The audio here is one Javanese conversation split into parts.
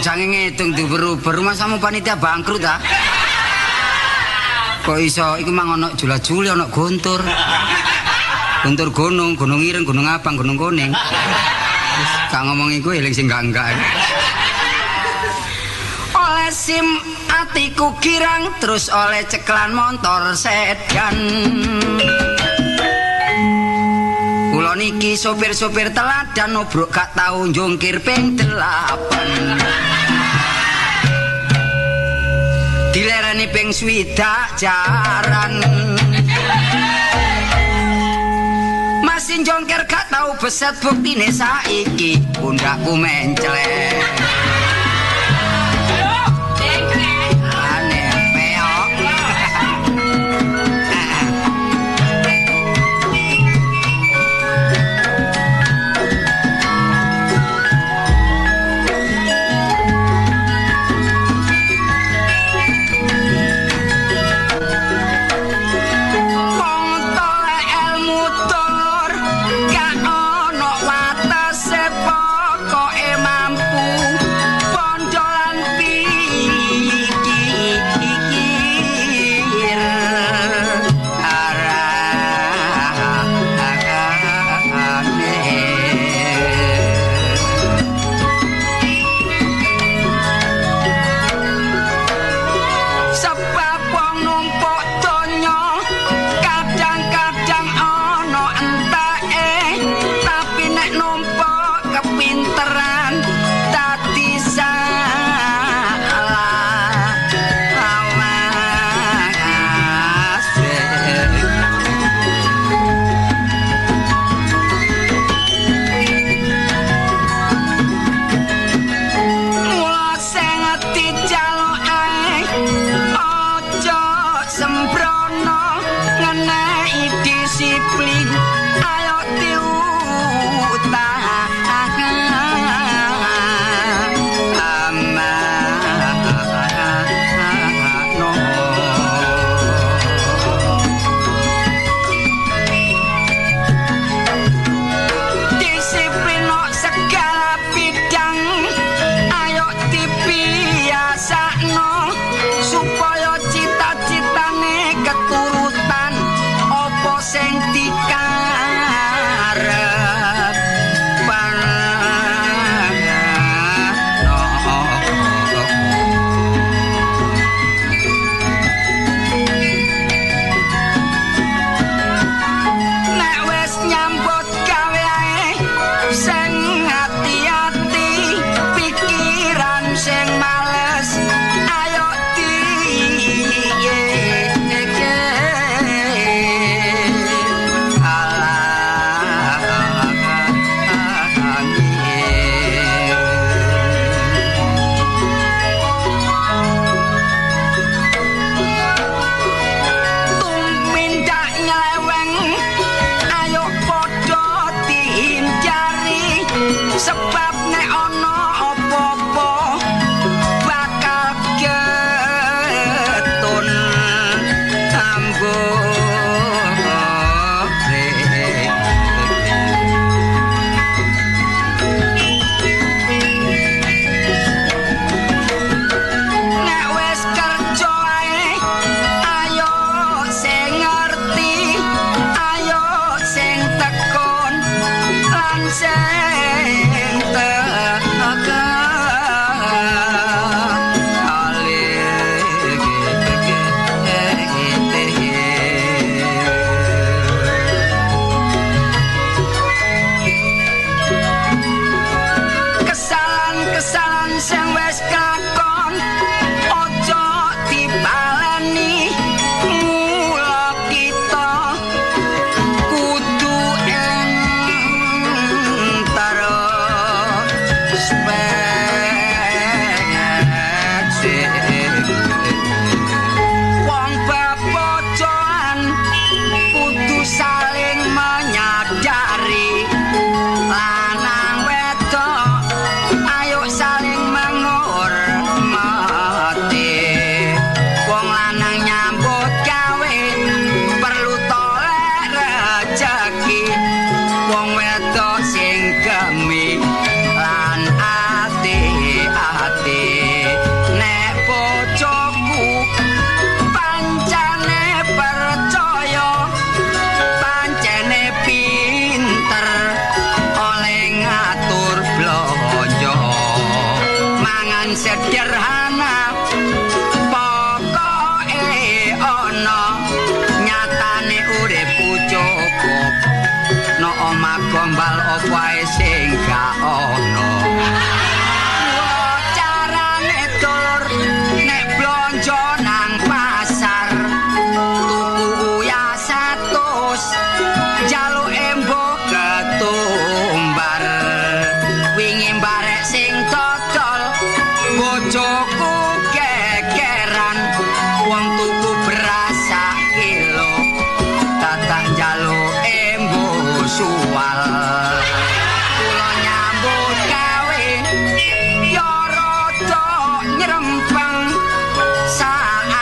jange ngitung diuber-uber masamu panitia bangkrut ta. Kok iso iku mang ana jula-juli ana guntur. Guntur gunung, gunung ireng, gunung abang, gunung kuning. Wis gak ngomong iku eling sing enggak. Oleh SIM atiku girang terus oleh ceklan motor sedan. Kula niki sopir-sopir teladan obrok gak tau njungkir ping 8. Dilereni ping 20 jaran. Masih jongker gak tau beset buktine saiki pundakku menclek. Supaya cita-citane keturutan apa sing dikandani gombal opo ae sing gak ono. Carane dulur nek blonjo nang pasar tuku uyah 100 jaluk embok ketumbar wingi barek sing dodol bojoku gegeran wong tuku beras sak kilo tak jaluk embok suwal kula nyambut gawe ya rada nyrempeng saanane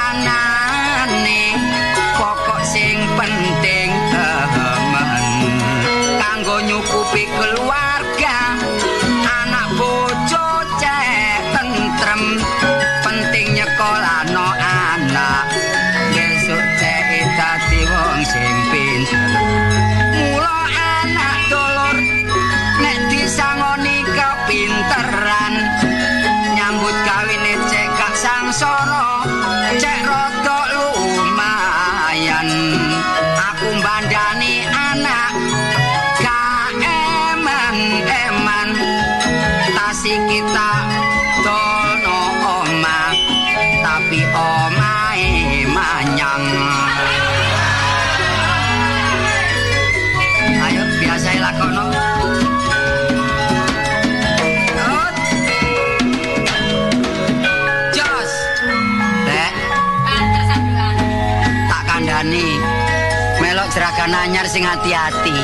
pokok sing penting temen kanggo nyukupi keluarga anak bojo cek tentrem penting nyekolahno anak besok cek dadi wong sing pinter mula anak dulur nek disangoni kepinteran nyambut gawene cek gak sangsara cek rada lumayan aku mbandani anak gak eman tasih kita dono omah tapi omahe manyang ayo biasa lakono jos Dek tak kandhani melok jeragan anyar sing hati-hati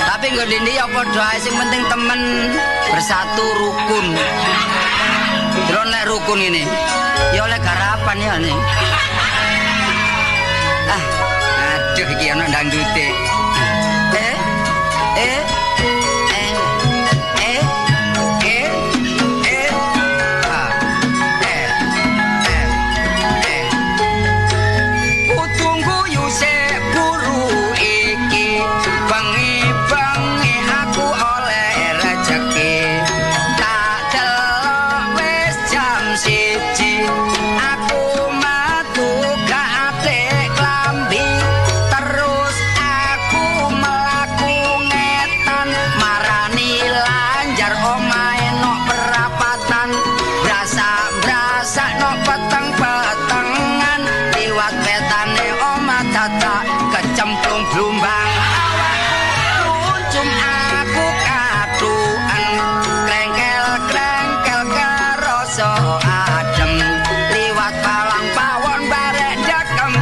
tapi nggo dindi ya padha ae sing penting temen bersatu rukun. Terus nek rukun ini ya oleh garapan ya nih. Aduh iki ana dangdute. Kutunggu yuse buru iki bengi aku oleh rezeki tak delok wis jam 1 aku metu gak atik klambi terus aku melaku ngetan marani lanjar omahe nok perapatan brasa nok peteng-petengan liwat petane omah dadak kecemplung blumbang aku katuan krengkel kerasa adem liwat palang pawon barek dakem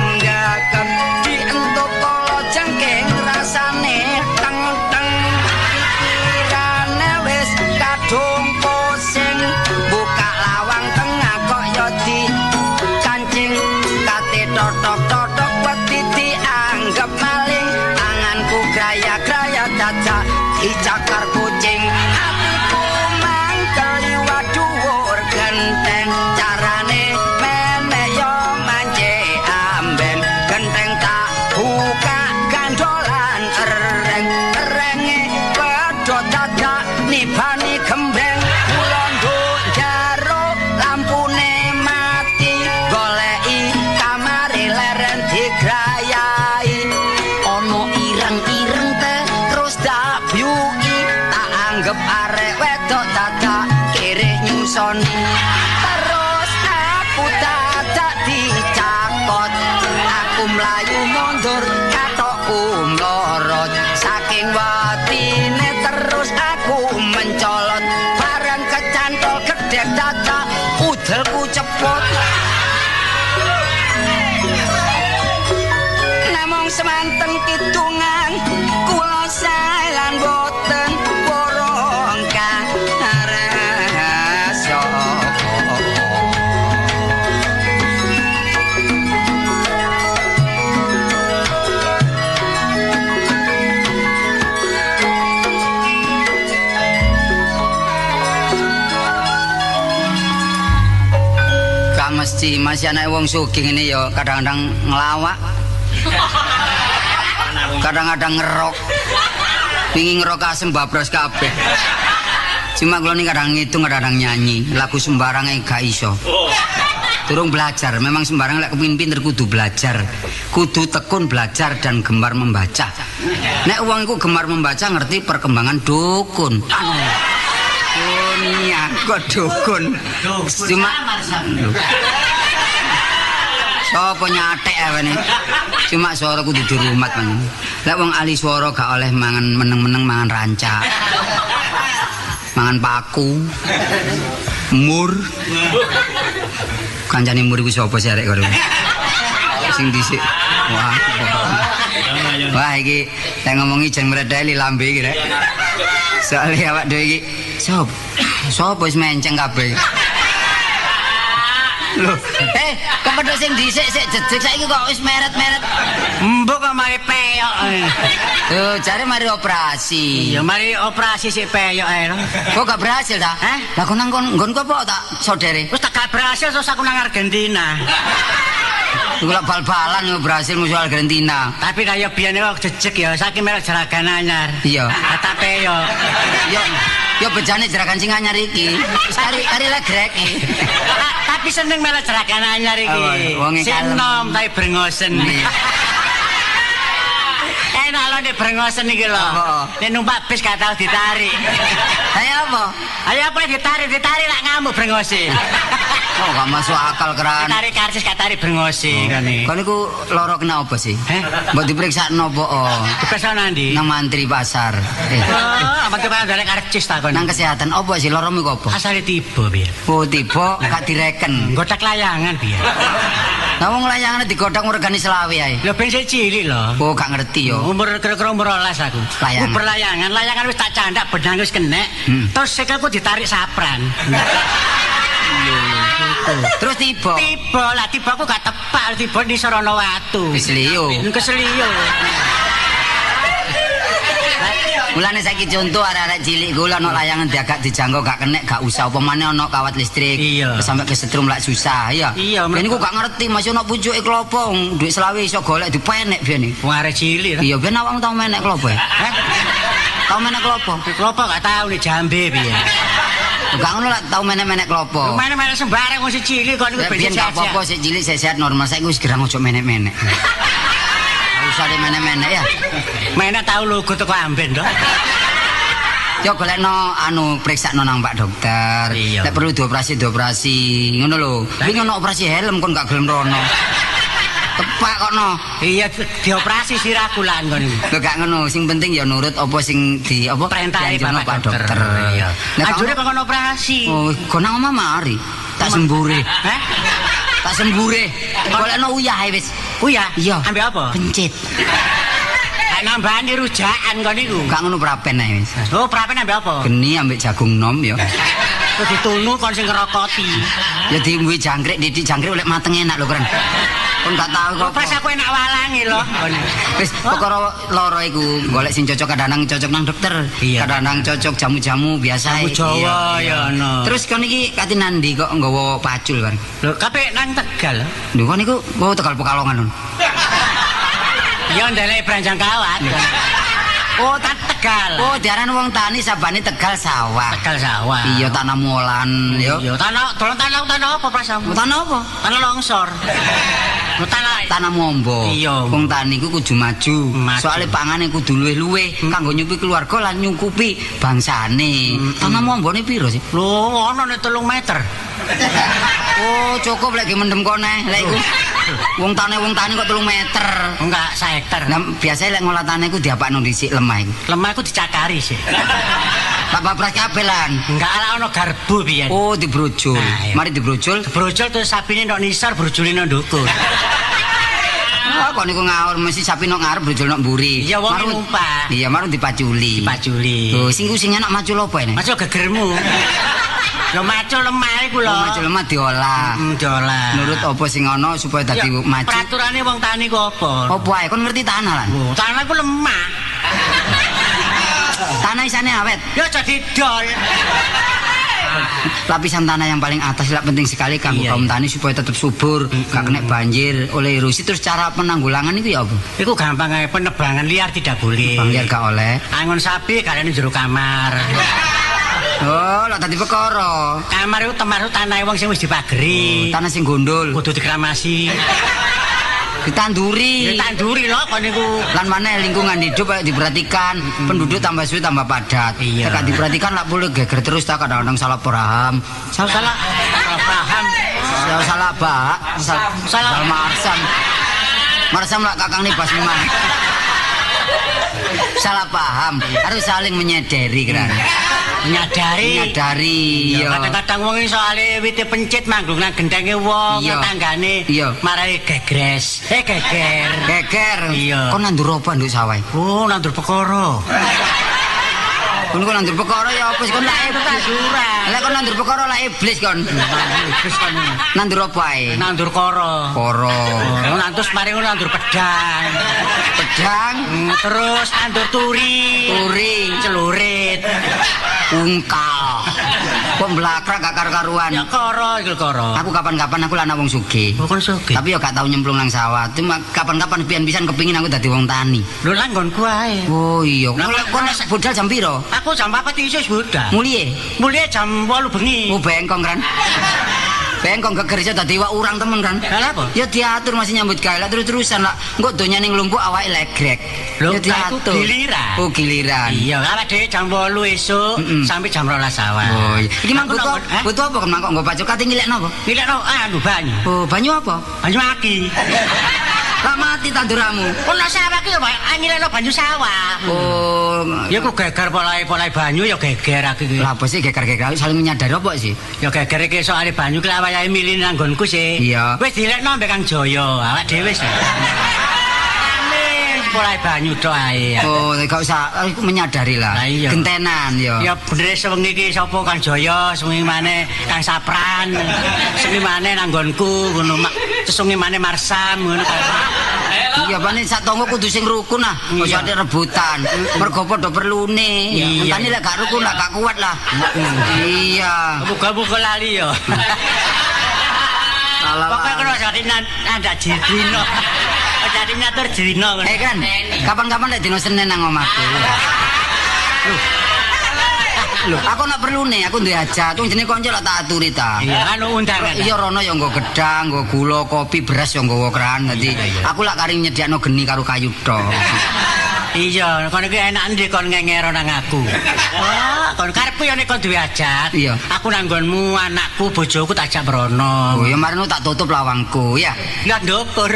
dientut kala jengking rasane teng-teng pikirane wis kadung pusing buka lawang tengah kok ya di kancing kate totok-totok wedi dianggep maling tanganku graya-graya dadak dicakar kucing atiku mangkel liwat dhuwur genteng carane menek yo manje amben genteng tak buka gandolan erenge pedhot dadak nibani gembeng kula nduk jaro lampune mati goleki kamare leren digrayai ono ireng-ireng teh terus dak byuki tak anggap arek wedok dadak kere nyusoni terus aku dadak dicakot aku mlayu mundur katokku mlorot saking watine terus aku mencolot bareng kecantol gedhe dadak udelku cepot namung semanten kidungan kula sae lan boten borong karasa gak mesti masih anak wong sugih ini ya kadang-kadang ngelawak kadang-kadang ngerok pingin ngerok asem babras kabeh cuma kalau ini kadang ngitung kadang nyanyi lagu sembarang gak iso Durung belajar, memang sembarang lek kepengin pinter kudu belajar. Kudu tekun belajar dan gemar membaca. Nek wong iku gemar membaca ngerti perkembangan dukun. Dunia kok dukun. Cuma sapa nyatek awene. Cuma swara kudu dirumat man. Lek wong ahli swara gak oleh mangan meneng-meneng mangan rancak. Mangan paku. Mur. Kancane mur iku sapa sih arek karo. Sing dhisik. Wah. Wah iki nek ngomongi jan mredeli lambe iki rek. Soale awak dhewe iki sapa wis menceng kabeh. Loh, kepethuk sing dhisik sik jejeg saiki kok wis meret-meret. Mbok kok mari peyok. Tuh, jare mari operasi. Iya, mari operasi sik peyok ae. Kok gak berhasil ta? Lah kok nang nggonku apa tak sodere? Wis tak gak berhasil terus aku nang Argentina. Iku lak bal-balan yo berhasil musuh Argentina. Tapi kaya biyen kok jejeg ya, saiki merek jeragan anyar. Iya. Tak peyok. Yo bejane jeragan sing anyar iki. Wis kari legrek. Tapi seneng merek jeragan anyar iki. Sing nom tapi brengosen. Enak lho nek brengosen iki lho. Nek numpak bis gak tau ditarik. Ayo apa? Ayo apa ditarik lak ngamuk brengose. Oh, gak masuk akal keran. Tarik karcis gak tarik brengose kene. Kon niku lara kena apa sih? Mbok diperiksa nopo? Diperiksa nang ndi? Nang mantri pasar. Oh, amat kok ndelek karcis ta kon. Nang kesehatan apa sih laramu iku apa? Asale tiba piye? Oh, tiba gak direken. Godak layangan piye? Lah wong layangane digodhog regane selawe ae. Lho ben sik cilik lho. Oh, gak ngerti yo. Umur kira-kira umur 12 aku. Layangan wis tak candak benang wis kenek. Terus sikilku ditarik sapran. Terus tiba aku gak tepak tiba di Sorono Watu. Keseliyo. Mulane saiki contoh arek-arek cilik kula ana layangan diagak dijangkau gak kenek gak usah apa maneh ana kawat listrik. Sampai kesetrum lak susah ya. Ben niku gak ngerti masih ana pucuke klopo duit selawe iso golek dipenek biyen. Wong arek cilik. Iya ben awakmu tau menek klopo ya. Tau menek klopo? Klopo gak tau nek jambe piye. Gak ngono lak tau menek-menek klopo. Menek-menek sembarang wong cilik kok niku ben gak apa-apa sik cilik sehat normal saiki wis gerang ojo menek-menek. Usah di menek-menek ya. Menek tau lugu teko amben to. Yo golekno anu priksakno nang Pak Dokter. Nek perlu dioperasi ngono lho. Iki ono operasi helm kon gak gelem rono. Tepak kono. Iya dioperasi sirahku lan kon. Lho gak ngono, sing penting ya nurut apa sing di apa perintahe Pak Dokter. Iya. Ajure kok operasi. Oh, kon nang omah mari. Tak sembure. Tak sembure. Golekno uyah wis. Uyah? Iya. Ambek apa? Pencit. Nambani rujakan kon niku. Gak ngono prapen ae wis. Oh, prapen ambek apa? Geni ambek jagung nom ya. Terus ditunu kon sing ngerokoti. Ya dienggo jangkrik, didik jangkrik oleh mateng enak lho, Kren. Kon gak tahu kok. Pas aku enak walangi lho. Wis perkara lara iku golek sing cocok kadang cocok nang dokter. Kadang cocok jamu-jamu biasa. Jamu Jawa ya ono. Terus kon iki kate nandi kok nggawa pacul kan. Lho, kabeh nang Tegal. Lho kon niku nggawa Tegal Pekalongan. Ya ndelek Branjang Kawat. Oh, tak Tegal. Oh, diaran wong tani sabane Tegal sawah. Tegal sawah. Iya, tanah molan yo. Iya, tanah apa prasamu? Tanah apa? Tanah longsor. Tanah mombo. Iya. Wong tani ku kudu maju. Soale pangane kudu luwih-luwih kanggo nyukupi keluarga lan nyukupi bangsane. Tanah mombone piro sih? Lho, ono nek 3 meter. Oh, cukup lek mendem kone. Lek iku wong tani kok 3 meter. Enggak, 1 hektar. Lah biasa lek ngolah tani ku diapakno dhisik lemah iku. Lemah iku dicakari sih. Bapak pras kabeh lan. Enggak ala ono garbu piyen. Oh, dibrojol. Mari dibrojol. Brojol terus sapine ndok nisor, brojole ndok ndukur. Oh, kok niku ngawur mesti sapi nok ngarep brojol nok mburi. Iya, wong numpak. Iya, marung dipaculi. Dipaculi. Oh, sing enak macul apa ini? Macul gegermu. Lho macul lemah iku lho. Macul lemah diolah. Diolah. Nurut apa sing ana supaya dadi macul. Peraturane wong tani ku apa? Apa ae kon ngerti tanah lan? Oh, tanah ku lemah. Tanah isane awet. Ya jadi dol. Lapisan tanah yang paling atas lah penting sekali kanggo kaum tani supaya tetap subur, gak kena banjir, oleh erosi. Terus cara penanggulangan itu ya apa? Itu gampang aja, penebangan liar tidak boleh. Nebang liar gak oleh. Angon sapi kalian di jero kamar. Oh, lak dadi perkara. Kamar iku termasuk tanah wong sing wis dipageri. Tanah sing gondol. Kudu dikramasi. Ditanduri. Ditanduri lho kon niku. Lan maneh lingkungan hidup diperhatikan, penduduk tambah suwe tambah padat. Iya. Nek diperhatikan lak boleh geger terus tak kadang-kadang salah paham. Salah paham. Salah bak, salah marsam. Marsam lak kakang nih pas memang. Salah paham, harus saling menyadari kan. Menyadari. Iya. Kadang-kadang wong iso ale wite pencit manggung nang gendenge wong tanggane. Marai gegres. Geger. Iya. Kon nandur apa nduk sawah? Oh, nandur perkara. Kon nandur perkara ya apa kon lak iblis. Lah kon nandur perkara lak iblis kon. Iblis kon. Nandur apa ae? Nandur kara. Kara. Nantus mari nandur pedang. Pedang, terus nandur turi, celurit, ungkal. Kok mblakrak gak karu-karuan. Ya kara iki kara. Aku kapan-kapan aku anak wong sugih. Bukan sugih. Tapi ya gak tau nyemplung nang sawah. Cuma kapan-kapan pian-pisan kepingin aku dadi wong tani. Lho lah nggonku ae. Oh iya. Kok nek budal jam piro? Aku jam 4 isis budal. Mulih jam 8 bengi. Oh bengkong kan. Bengkong geger iso dadi wak urang temen kan. Lah apa? Ya diatur masih nyambut gawe lah terus-terusan lah. Engko donyane nglumpuk awake legrek. Ya diatur. Giliran. Oh giliran. Iya, awake dhewe jam 8 esuk sampai jam 12 awan. Oh iya. Iki mang butuh apa kan mangkok nggo pacuk kate ngilekno apa? Ngilekno anu banyu. Oh, banyu apa? Banyu aki. Lah mati tanduramu. Ono sawah ki ya ngilekno banyu sawah. Oh, ya ku geger polahe banyu ya geger aki ki. Lah apa sih geger-geger saling menyadari apa sih? Ya geger iki soal banyu ki awahe milih nang nggonku sih. Iya. Wis dilekno mbek Kang Jaya, awak dhewe sih. Polahe banyu tok ae. Oh, gak usah menyadari lah. Gentenan ya. Ya bener sewengi iki sapa Kang Jaya, sewengi maneh Kang Sapran. Sewengi maneh nang nggonku ngono mak sewengi maneh Marsam ngono kan. Iya pane sak tangga kudu sing rukun ah. Ojo ate rebutan. Mergo padha perlune. Entane lek gak rukun lek gak kuat lah. Iya. Muga-muga lali ya. Pokoknya kalau jadi nanda jidino. Jadi nyatur jidino. Kan, kapan-kapan lek dino Senin nang omahku. Loh, aku nak perlu nih, aku duwe hajat. Wong jenenge kanca lak tak aturi ta. Iya, anu undangan. Iya rono ya nggo gedang, nggo gula, kopi, beras ya nggo keran. Dadi aku lak kari nyediakno geni karo kayu tok. Iya, kon iki enak ndi kon ngengero nang aku. Wah, kon karepku ya nek kon duwe hajat. Iya. Aku nang nggonmu, anakku, bojoku tak ajak mrono. Oh, ya marino tak tutup lawangku, ya. Lah ndukur.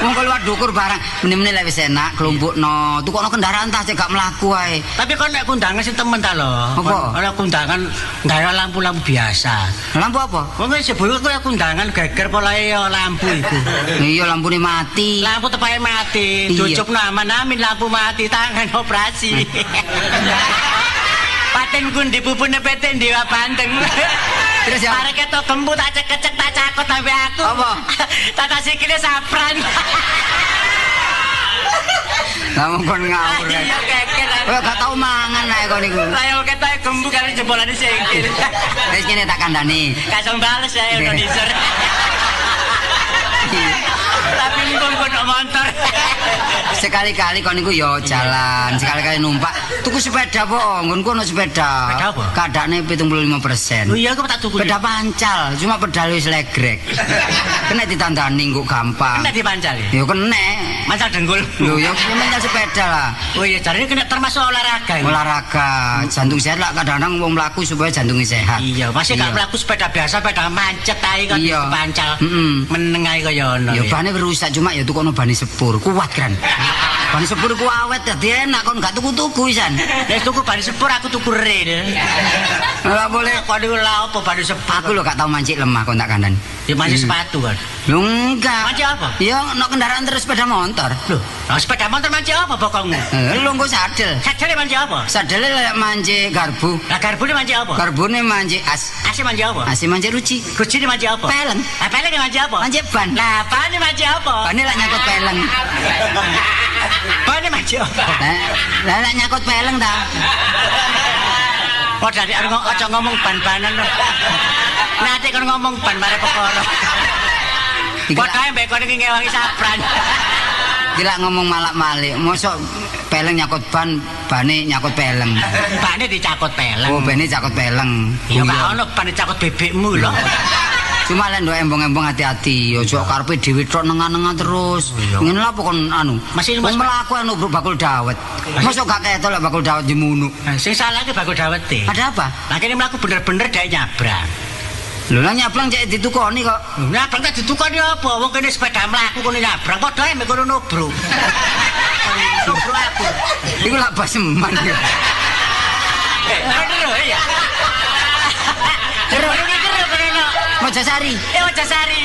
Wong luar dukur barang, meneh-meneh lek wis enak klumpukno. Tukokno kendaraan tas cek gak mlaku ae. Tapi kon nek kundangan sing temen ta lho. Apa? Ora kundangan gawe lampu-lampu biasa. Lampu apa? Wong wis sebelum kowe kundangan geger polahe ya lampu iku. Iya, lampune mati. Lampu tepake mati. Cucupno aman-amin lampu mati tangan operasi. Paten kun dipupune PT Dewa Banteng. Terus ya. Arek ketok gembu tak cek-cek tak cakot sampe aku. Apa? Tata sikile Sapran. Lah kon ngawur. Iya geger. Kowe gak tau mangan ae kon niku. Lah yo ketok gembu karo jebolane sikil. Wis kene tak kandhani. Kasong bales ae udah disor. Tapi mumpung kon motor. Sekali-kali kon niku yo jalan, sekali-kali numpak. Tuku sepeda po, nggonku ono sepeda. Sepeda apa? Kadane 75%. Oh iya aku tak tuku. Sepeda pancal, cuma pedal wis legrek. Kena ditandani kok gampang. Kena dipancal ya? Yo kena. Mancal dengkul. Lho yo mencal sepeda lah. Oh iya jarine kena termasuk olahraga. Olahraga, jantung sehat lah kadang-kadang wong mlaku supaya jantungnya sehat. Iya, masih gak mlaku sepeda biasa, sepeda macet ae kan pancal. Meneng ae kaya ono. Ya bane rusak cuma ya tukono bani sepur, kuat kan. Bani sepur ku awet dadi enak kon gak tuku-tuku isan. Nek tuku bani sepur aku tuku rel. Ora boleh kok niku lha opo bani sepur. Aku lho gak tau mancik lemah kon tak kandhan. Ya mancik sepatu kan. Lho enggak. Mancik apa? Ya nek kendaraan terus sepeda motor. Lho, sepeda motor mancik apa bokongmu? Lho engko sadel. Sadele mancik apa? Sadele lek mancik garbu. Lah garbune mancik apa? Garbune mancik as. Ase mancik apa? Ase mancik ruci. Rucine mancik apa? Peleng. Lah peleng mancik apa? Mancik ban. Lah bane mancik apa? Bane lek nyangkut peleng. Bane mancik apa? Lah lek nyangkut peleng ta. Kok dari aja ngomong ban-banan lho. Nanti kon ngomong ban mare perkara. Kok kae mbek kon iki ngewangi Sapran. Gila ngomong malak-malik, mosok peleng nyakut ban, bane nyakut peleng. Bane dicakut peleng. Oh, bane cakut peleng. Ya gak ono bane cakut bebekmu lho. Cuma lek ndok embong-embong hati-hati, ojo karepe dhewe tok nengah-nengah terus. Ngene lha pokon anu. Masih Mas mlaku anu bakul dawet. Mosok gak ketok lek bakul dawet jemunuk. Sing salah ki bakul dawet e. Ada apa? Lah kene mlaku bener-bener dhek nyabrang. Lho lah nyablang cek ditukoni kok. Nyabrang tak ditukoni apa? Wong kene sepeda mlaku kono nyabrang padha ae mek kono nobro. Nobro aku. Iku lak baseman. Bener ya. Mojosari. Mojosari.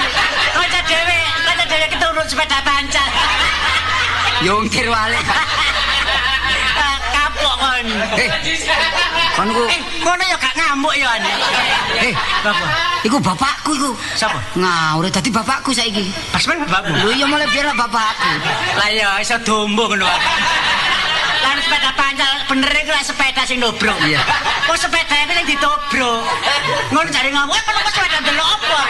Kanca dhewe keturun sepeda pancal. Yo ngkir wale. Kapok kon. Kon ku kono ya gak ngamuk ya ane. Apa? Iku bapakku iku. Sapa? Ngawur dadi bapakku saiki. Pas men bapakmu. Lho iya mulai biar bapakku. Lah ya iso dombo ngono. Lan sepeda pancal bener iku lah sepeda sing nobro. Iya. Kok sepeda iki sing ditobro. Ngono jare ngomong, "Kono kok sepeda delok apa?"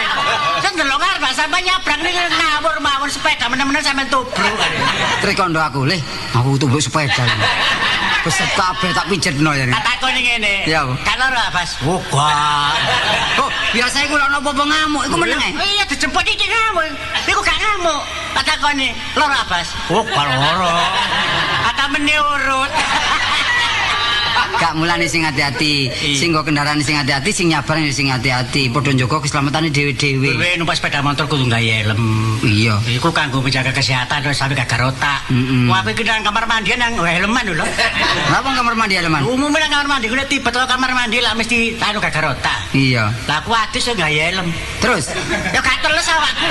Sing delok ngarep sampe nyabrang niki ngawur mawon sepeda menem-menem sampe tobro. Trikondo aku, "Le, aku tumbuk sepeda." Beset kabeh tak pijetno ya. Tak takoni ngene. Iya. Kan ora Bas. Oh, gak. Oh, biasa iku lho ono apa ngamuk, iku meneng ae. Iya dijemput iki ngamuk. Iku gak ngamuk. Tak takoni, "Loro Bas?" Oh, gak loro. Ata meni urut. Gak mulane sing hati-hati, sing nggo kendaraan sing hati-hati, sing nyabrang sing hati-hati, padha njaga keselamatan dhewe-dhewe. Kowe numpak sepeda motor kudu nggawe helm. Iya. Iku kanggo menjaga kesehatan terus sampe gak otak. Wah, kowe iki nang kamar mandi nang helman lho. Napa kamar mandi helman? Umumnya nang kamar mandi kuwi tipe to kamar mandi lah mesti anu gak otak. Iya. Lah aku adus yo nggawe helm. Terus Ya gak teles awakku.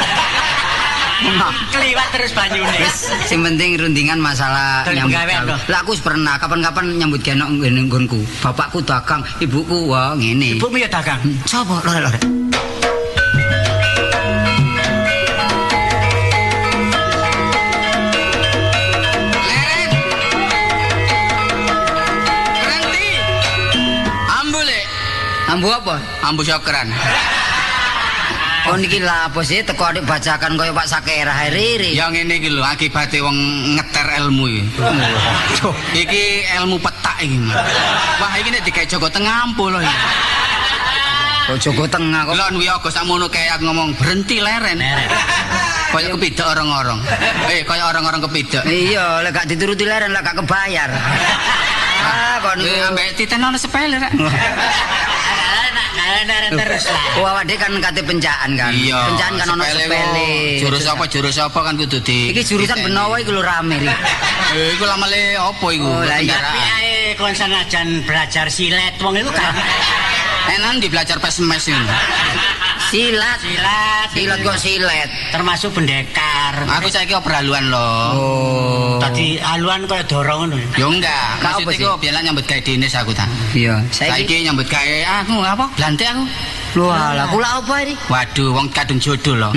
Keliwat terus banyune. wis sing penting rundingan masalah nyambut gawe. Lah aku pernah kapan-kapan nyambut gawe nang nggonku. Bapakku dagang, ibuku wah ngene. Ibumu ya dagang. Sopo? Lho. Ambu apa? Ambu syokran. Oh niki lha apa sih teko adik bacakan kaya Pak Sakerah riri. Ya ngene iki lho akibate wong ngeter ilmu iki. Iki ilmu petak iki. Wah iki nek digawe Joko Tengah ampuh lho. Oh Joko Tengah kok. Lho wi aga sakmono kae aku ngomong berhenti leren. Kaya kepidok orang-orang. Kaya orang-orang kepidok. Iya, lek gak dituruti leren lek gak kebayar. Kon ambek titen ono sepele rek. Terus lah. Oh awake kan kate pencaan kan. Iya, Pencaan kan ono sepele. Jurus apa kan kudu di. Iki jurusan Benowo iki lho rame iki. Iku lamale apa iku? Tapi ae kon sanajan belajar silet wong iku kan. Enak di belajar pesmes ini. Silat kok silet. Termasuk pendekar. Aku saiki operaluan lho. Oh. Tadi aluan kaya dorong ngono. Yo enggak, Kak, maksud apa iku biyen nyambut gawe dinis aku ta. Iya, Saiki nyambut gawe aku apa? Blante aku. Lho ala kula apa iki? Waduh, wong kadung jodoh lho.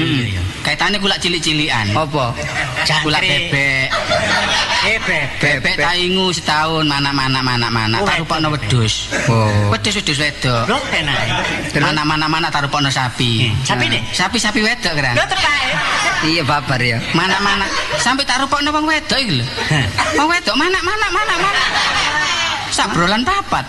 Kaitane kula cilik-cilikan. Apa? Kula bebek. Bebek taingu setahun mana-mana tarupokno wedhus. Oh. Wedhus wedok. Lho tenan. Mana tarupokno sapi. Sapi ne? Sapi wedok kan. Lho tekae. Iya babar ya. Mana sampai tarupokno wong wedok iki lho. Wong wedok mana. Sabrolan papat.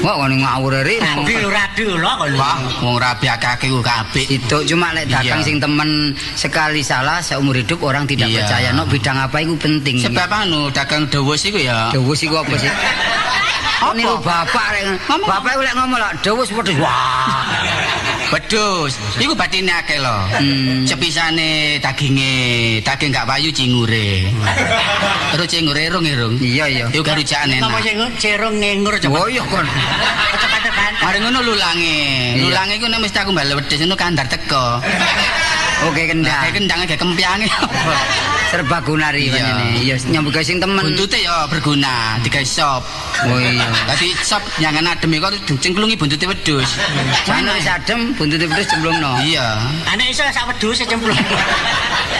Wah ngene ngawur ri. Radu lho kon. Wah, wong rabi akeh ku kabeh. Itu cuma lek dagang Iya. sing temen sekali salah seumur hidup orang tidak Iya. percaya. No bidang apa itu penting. Sebab anu dagang dewus iku ya. Dewus iku apa sih? Apa? Niku bapak rek ngomong. Bapak iku lek ngomong lak dewus wedhus. Wah. Wedhus, iku batine akeh lho. Sepisane daging gak payu cingure. Terus cingure irung. Iya. Iku garujakane Ngomong enak. sing cerung ngengur coba. Oh iya kon. Mari ngono lulange. Iya. Lulange iku nek mesti aku mbale wedhus ngono kandar teko. Oke kendang. Kayak kendangnya kayak kempiange. Serbaguna ri Iya. panjene. Iya nyambut gawe sing temen. Buntute ya berguna, digawe sop. Oh iya. Dadi sop nyangen adem iku dicengklungi buntute wedhus. Jane wis adem buntute wedhus jemblungno. Iya. Ane iso sak wedhus cemplung.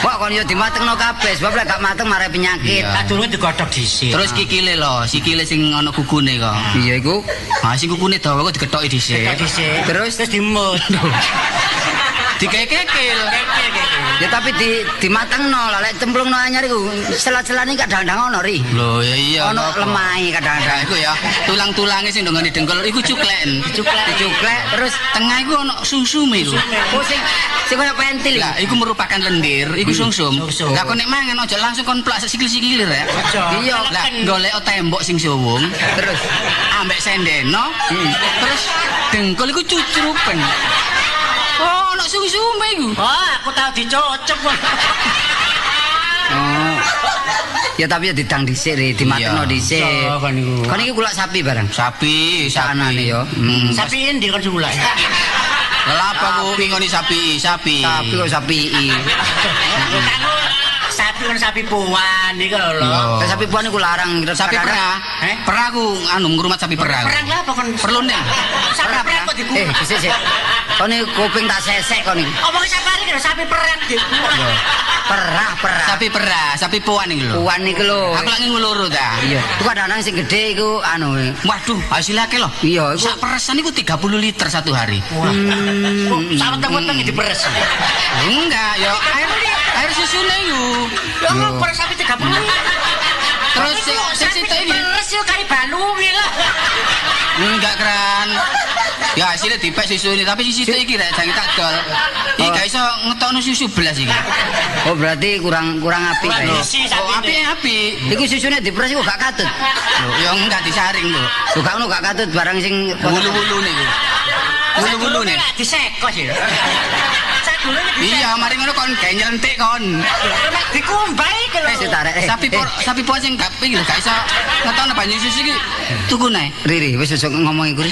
Wah kon yo dimatengno kabeh sebab lek gak mateng marai penyakit. Iya. Kadurunge digodhog dhisik. Terus kikile lho, sikile sing ana kukune kok. Iya iku. Ah sing kukune dawa kok dikethoki dhisik. Dhisik. Terus dimut. dikekekil. Ya tapi dimatengno lah lek cemplungno anyar iku sela-selane kadang-kadang ono ri. Lho ya iya. Ono lemahe kadang-kadang. Iku ya tulang-tulange sing ndongone dengkul iku cukleken. Dicuklek terus Tengah iku ono sumsume iku. oh sing kaya pentil. Lah iku merupakan lendir, iku sumsum. Lah kok nek mangan aja langsung kon plak sikil-sikil ya. Iya, Lah golek tembok sing suwung, terus ambek sendeno, terus dengkul iku cucrupen. Oh, ono sumsume iku. Oh, aku tahu dicocok. oh. Ya tapi ya didang dhisik ri, dimatengno dhisik. Kon niku. Kon iki kulak sapi barang. Sapi. Sanane ya. Sapi endi kon sulak? Lah apa ku ngingoni sapi? Sapi kok sapi. Sapi kan sapi puan iki lho. Sapi puan iku larang. Sapi perah. Perah ku ngrumat sapi perah. Perang lah apa kon? Perlu nek. Sapi perang kok diku. Sik. Kon iki kuping tak sesek kon iki. Omong sapari kira sapi perang diku. Perah. Sapi perah, sapi puan iki lho. Puan iki lho. Aku lak nguluru ta. Iya. Iku kadang sing gedhe iku anu. Waduh, hasilnya akeh lho. Iya, iku Sak peresan iku 30 liter satu hari. Sama teng-teng diperes. Enggak, ya air susune iku. Ya kok peres sapi 30. Terus sing sita ini peres yo kari balu lah. enggak keren. Ya hasilnya dipek susu ini, tapi susu iki rek jangan tak dol. Iki gak iso ngetokno susu belas iki. Oh berarti kurang apik. Oh, api. Iku susune diperes iku gak katut. Loh, ya enggak disaring lho. Lho gak ono gak katut barang sing Wulu-wulune iku. Wulu-wulune. Disekos ya. Iya, mari ngono kon gawe nyelentik kon. Dikumbai iki lho. Sapi puan sing gak ping lho gak iso ngetokno banyu susu iki tuku nae. Riri wis ojo ngomong iku ri.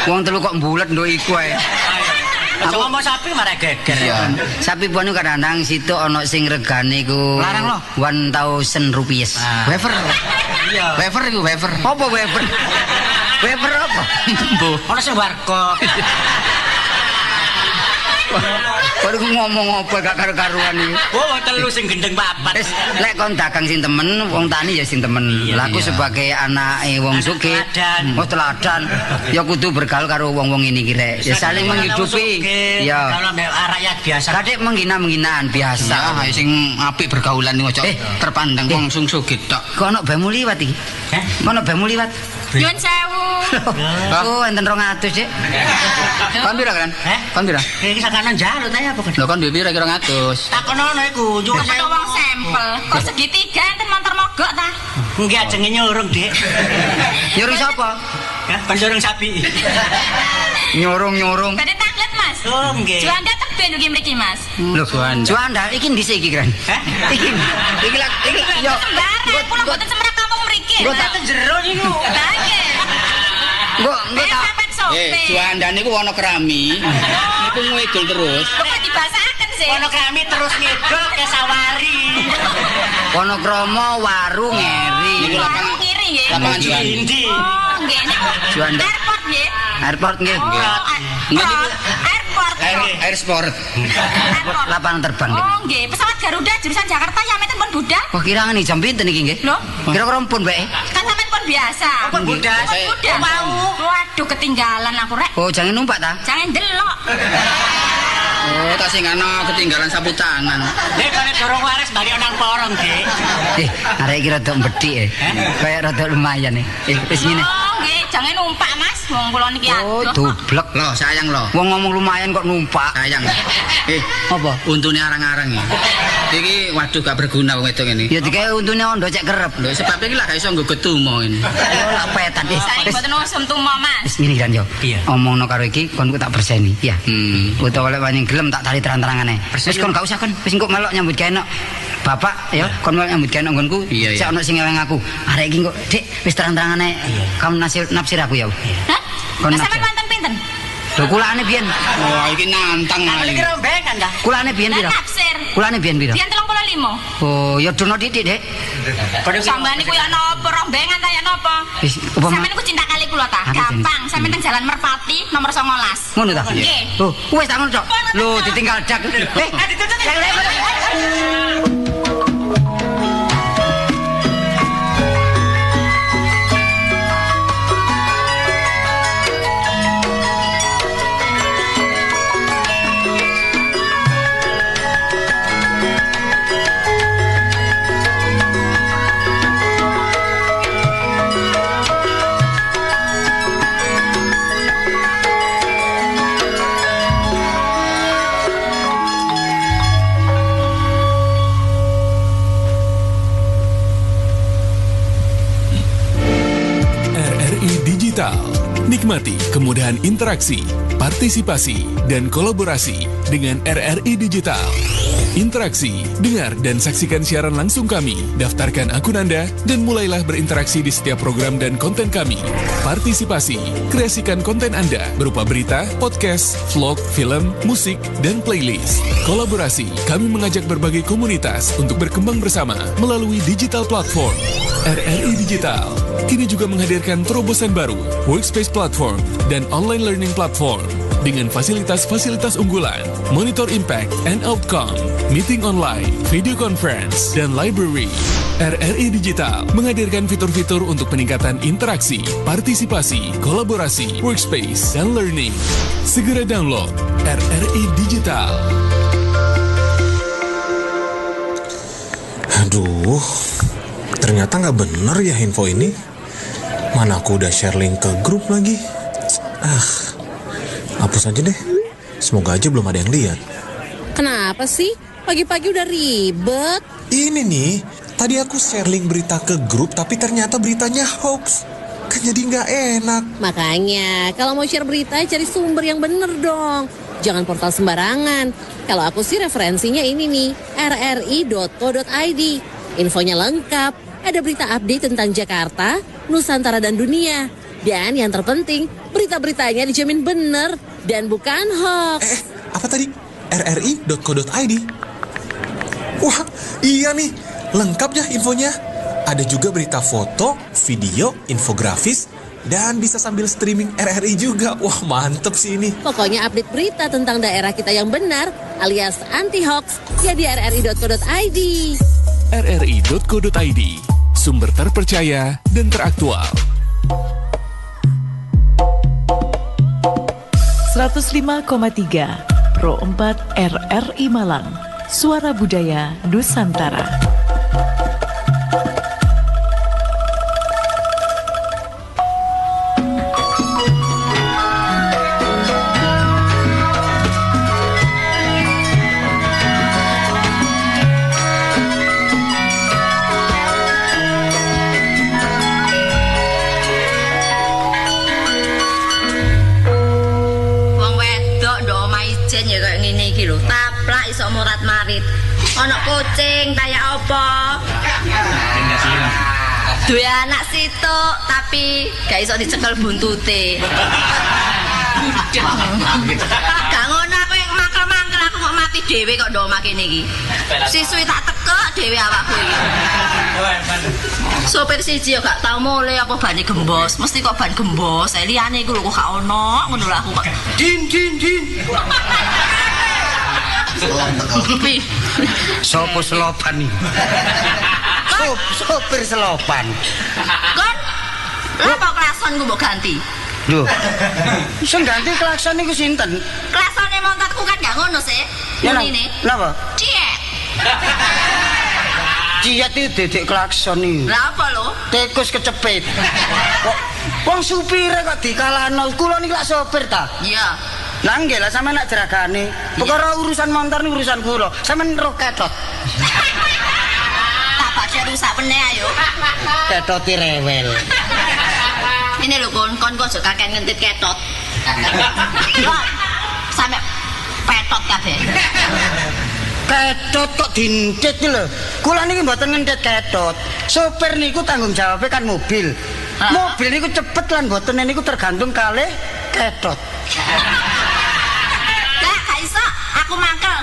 Wong telu kok mbulet nduk iku ae. Aku ngomong sapi marah geger. Iya. Sapi puan iku kadang-kadang situ ono sing regane iku Larang lho. 1000 rupiah. Wafer. Iya. Wafer iku wafer. Apa wafer? Wafer apa? Mbuh. Ono sing warkop. Baru ngomong apa gak karu-karuan iki. Oh, telu sing gendeng papat. Wis lek kon dagang sing temen, wong tani ya sing temen. Lah aku sebagai anake wong sugih, oh teladan. Ya kudu bergaul karo wong-wong ini iki rek. Ya saling menghidupi. Ya. Kalau rakyat biasa. Kadek menghina-menghinaan biasa. Ya, sing apik bergaulan iki ojo terpandang wong sing sugih tok. Kok ono bemu liwat iki? Kok ono bemu liwat? Nyuwun sewu. Oh, enten 200, Dik. Kon pira kan? Kon pira? Iki sakanan jaluk ta ya apa kan? Lho kon duwe pira kira 100? Takonono iku, nyuwun Kok wong sampel. Kok segitiga enten montor mogok ta? Nggih ajenge nyurung, Dik. Nyurung sapa? Ya, penjurung sapi. Nyurung. Badhe taklet, Mas. Oh, nggih. Juanda teben iki mriki, Mas. Lho, Juanda iki ndhisik iki, Kren. Iki yo. Sembarang, kula mboten semrak kampung mriki. Kok tak jero niku. Lah nggih. Engko tak sampean sope. Juanda niku ana kerami. Niku ngedul terus. Kok dibasaken sih? Ono kami terus ngidul ke Sawari. Wonokromo Warung Eri. Niku Warung kiri nggih. Lapangan Juanda. Indi. Oh, nggih. Juanda. Airport nggih. Airport nggih. Airport. Air sport. Airport. Lapangan terbang. Oh, nggih. Pesawat Garuda jurusan Jakarta ya meten pun budal. Wah kira nih jam pinten iki nggih? Lho, Kira-kira pun bae. kan sampean pun biasa. Pun budal. Budal. Mau. Waduh ketinggalan aku rek. Oh, jangan numpak ta? Jangan delok. Oh, tak sing ana ketinggalan sapu tangan. Nek kene dorong waris bali nang porong, Dik. Arek iki rada mbedhik Kayak rada lumayan wis ngene. Oh, nggih, jangan numpak Mas. Wong kula niki Oh, adoh. dublek. Loh, sayang loh. Wong ngomong lumayan kok numpak. Sayang. Apa? Untune arang-arang iki. Iki waduh gak berguna wong wedok ini. Ya dikae untune ondo cek kerep. Lho sebab iki lah gak iso nggo getumo ini. Oh, lak petan. Saiki Wis mboten usum tumo, Mas. wis ngene kan yo. Iya. Omongno karo iki kon ku tak berseni, ya. Utawa lek pancen gelem tak tali terang-terangane. Wis kon gak usah kon, wis engko melok nyambut gawe nok. Bapak ya, kon melok nyambut gawe nok nggonku. Iya, Sik ono sing ngeleng aku. Arek iki kok, Dik, wis terang-terangane kamu nafsir aku ya. Hah? Kon Mas nafsir. sampean wonten pinten? Lho kulane biyen. Wah, iki nantang Nang ae. iki rombengan ta? Kulane biyen Lah pira? tafsir. Kulane biyen pira? Biyen 35. Oh, ya dono titik, Dek. Sampeyan niku ya napa rombengan ta ya napa? Wis upama Sampeyan niku cinta kali kula ta? Apa Gampang, sampeyan teng Jalan Merpati nomor 19. ngono ta? Nggih. Oh, wis tak ngono, Cok. Lho, ditinggal dak. Digital. Nikmati kemudahan interaksi, partisipasi, dan kolaborasi dengan RRI Digital. Interaksi, dengar dan saksikan siaran langsung kami, daftarkan akun Anda, dan mulailah berinteraksi di setiap program dan konten kami. Partisipasi, kreasikan konten Anda berupa berita, podcast, vlog, film, musik, dan playlist. Kolaborasi, kami mengajak berbagai komunitas untuk berkembang bersama melalui digital platform. RRI Digital kini juga menghadirkan terobosan baru, workspace platform, dan online learning platform dengan fasilitas-fasilitas unggulan, monitor impact and outcome, meeting online, video conference, dan library. RRI Digital menghadirkan fitur-fitur untuk peningkatan interaksi, partisipasi, kolaborasi, workspace, dan learning. Segera download RRI Digital. Aduh, ternyata nggak bener ya info ini. Mana aku udah share link ke grup lagi. Hapus aja deh. Semoga aja belum ada yang lihat. Kenapa sih? Pagi-pagi udah ribet. Ini nih, tadi aku share link berita ke grup tapi ternyata beritanya hoax. Kan jadi nggak enak. Makanya, kalau mau share berita cari sumber yang bener dong. Jangan portal sembarangan. Kalau aku sih referensinya ini nih, rri.co.id. Infonya lengkap, ada berita update tentang Jakarta, Nusantara dan dunia. Dan yang terpenting, berita-beritanya dijamin bener dan bukan hoax. Apa tadi? rri.co.id? Wah, iya nih, lengkap ya infonya. Ada juga berita foto, video, infografis, dan bisa sambil streaming RRI juga. Wah, mantep sih ini. Pokoknya update berita tentang daerah kita yang benar, alias anti-hoax, ya di rri.co.id. rri.co.id, sumber terpercaya dan teraktual. 105,3 Pro 4 RRI Malang, Suara Budaya Nusantara. Iso murat marit ana kucing kaya apa duwe anak situk tapi gak iso dicekel buntute gak ngono aku yang mangkel-mangkel aku mau mati dhewe kok ndok makene iki siswi tak tekek dhewe awakku iki sopir siji yo gak tau mule apa bane gembos mesti kok ban gembos liyane iku lho kok gak ono ngono lho aku kok din Sopo selopan nih? Sopir selopan. Kon, apa klakson gue mau ganti? Duh, sing ganti klakson niku sinten? Klaksone montorku kan gak ngono sih. Ini. Napa? Ciet. Ciet itu dedek klakson nih. Lah apa lo? Tikus kecepit. Kok wong supire kok dikalahno? Kula niki lak sopir ta? Iya. Lah nggih lah sampean nak jeragane. Perkara urusan motor niku urusan kula. Sampeyan roh ketot. Tak bakal rusak meneh ayo. Ketoti rewel. Ini lho kon kok kakek ngentit ketot. Sampe petot kabeh. Ketot kok dintit lho. Kula niki mboten ngentit ketot. Sopir niku tanggung jawabnya kan mobil. Mobil niku cepet lan mboten niku tergantung kalih ketot. Aku mangkel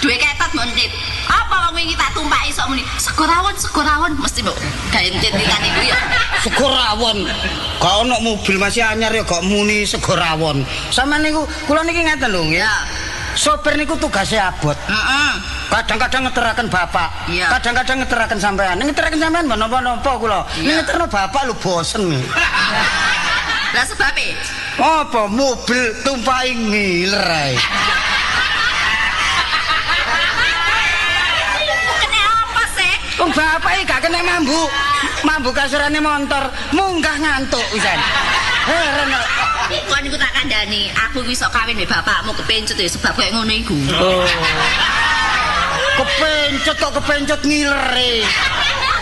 duwe ketot montit apa wong wingi tak tumpaki sok muni sego rawon mesti mbok gawe entit-entitan iku ya sego rawon gak ono mobil masih anyar ya gak muni sego rawon sampean niku kula niki ngeten lho nggih sopir niku tugasnya abot kadang-kadang ngeteraken bapak kadang-kadang ngeteraken sampean ngeteraken menapa-napa kula ngeterno bapak lho bosen lah sebabe apa mobil tumpaki ngiler ae wong bapak iki gak kena mambu kasurane motor munggah ngantuk pisan heran kon iku tak kandhani aku iso kawin mbek bapakmu kepencut ya sebab koyo ngono iku kepencut kok kepencut ngilere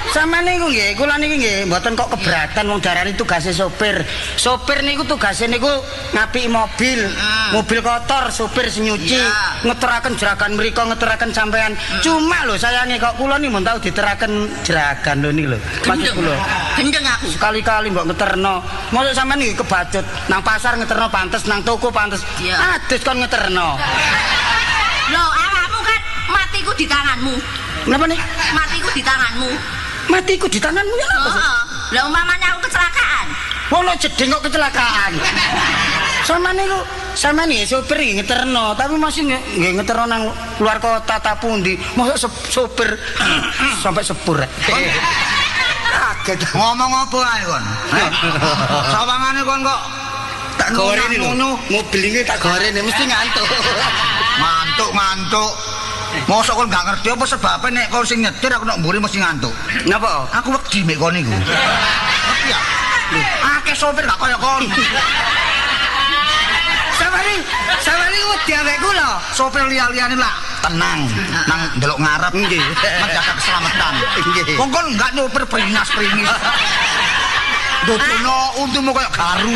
Sampeyan niku nggih, kula niki nggih mboten kok keberatan wong darani tugase sopir. Sopir niku tugase niku ngapiki mobil. Mobil kotor, sopir sing nyuci, ngeteraken jeragan mriku, ngeteraken sampean. Cuma lho sayange kok kula niki mun tau diteraken jeragan lho niki lho. Maksud kula. Gendeng aku. Sekali-kali mbok ngeterno. Mosok sampean iki kebacut nang pasar ngeterno pantes, nang toko pantes. Adus kon ngeterno. Lho, awakmu kan matiku di tanganmu. Napa nih? Matiku di tanganmu. Matiku di tanganmu ya apa? Lah umpamanya aku kecelakaan. Wono jeding kok kecelakaan. Sama nih sopir ngeterno, tapi masih nggih ngeterno nang luar kota ta pundi. Mosok sopir sampai sepur. Kaget. Ngomong apa ae kon? Sawangane kon kok Tak gorene ngono, mobil ini tak gorene mesti ngantuk. Ngantuk. Mosok kon gak ngerti apa sebabnya nek kon sing nyetir aku nek mburi mesti ngantuk. Napa? Aku wedi mek kon iku. Ngerti ya? Akeh sopir gak kaya kon. Sampeyan wedi ambek kula. Sopir liya-liyane lah tenang nang ndelok ngarep nggih. Menjaga keselamatan. Nggih. Wong kon gak nyopir beringas-beringis. Dodono untumu kaya garu.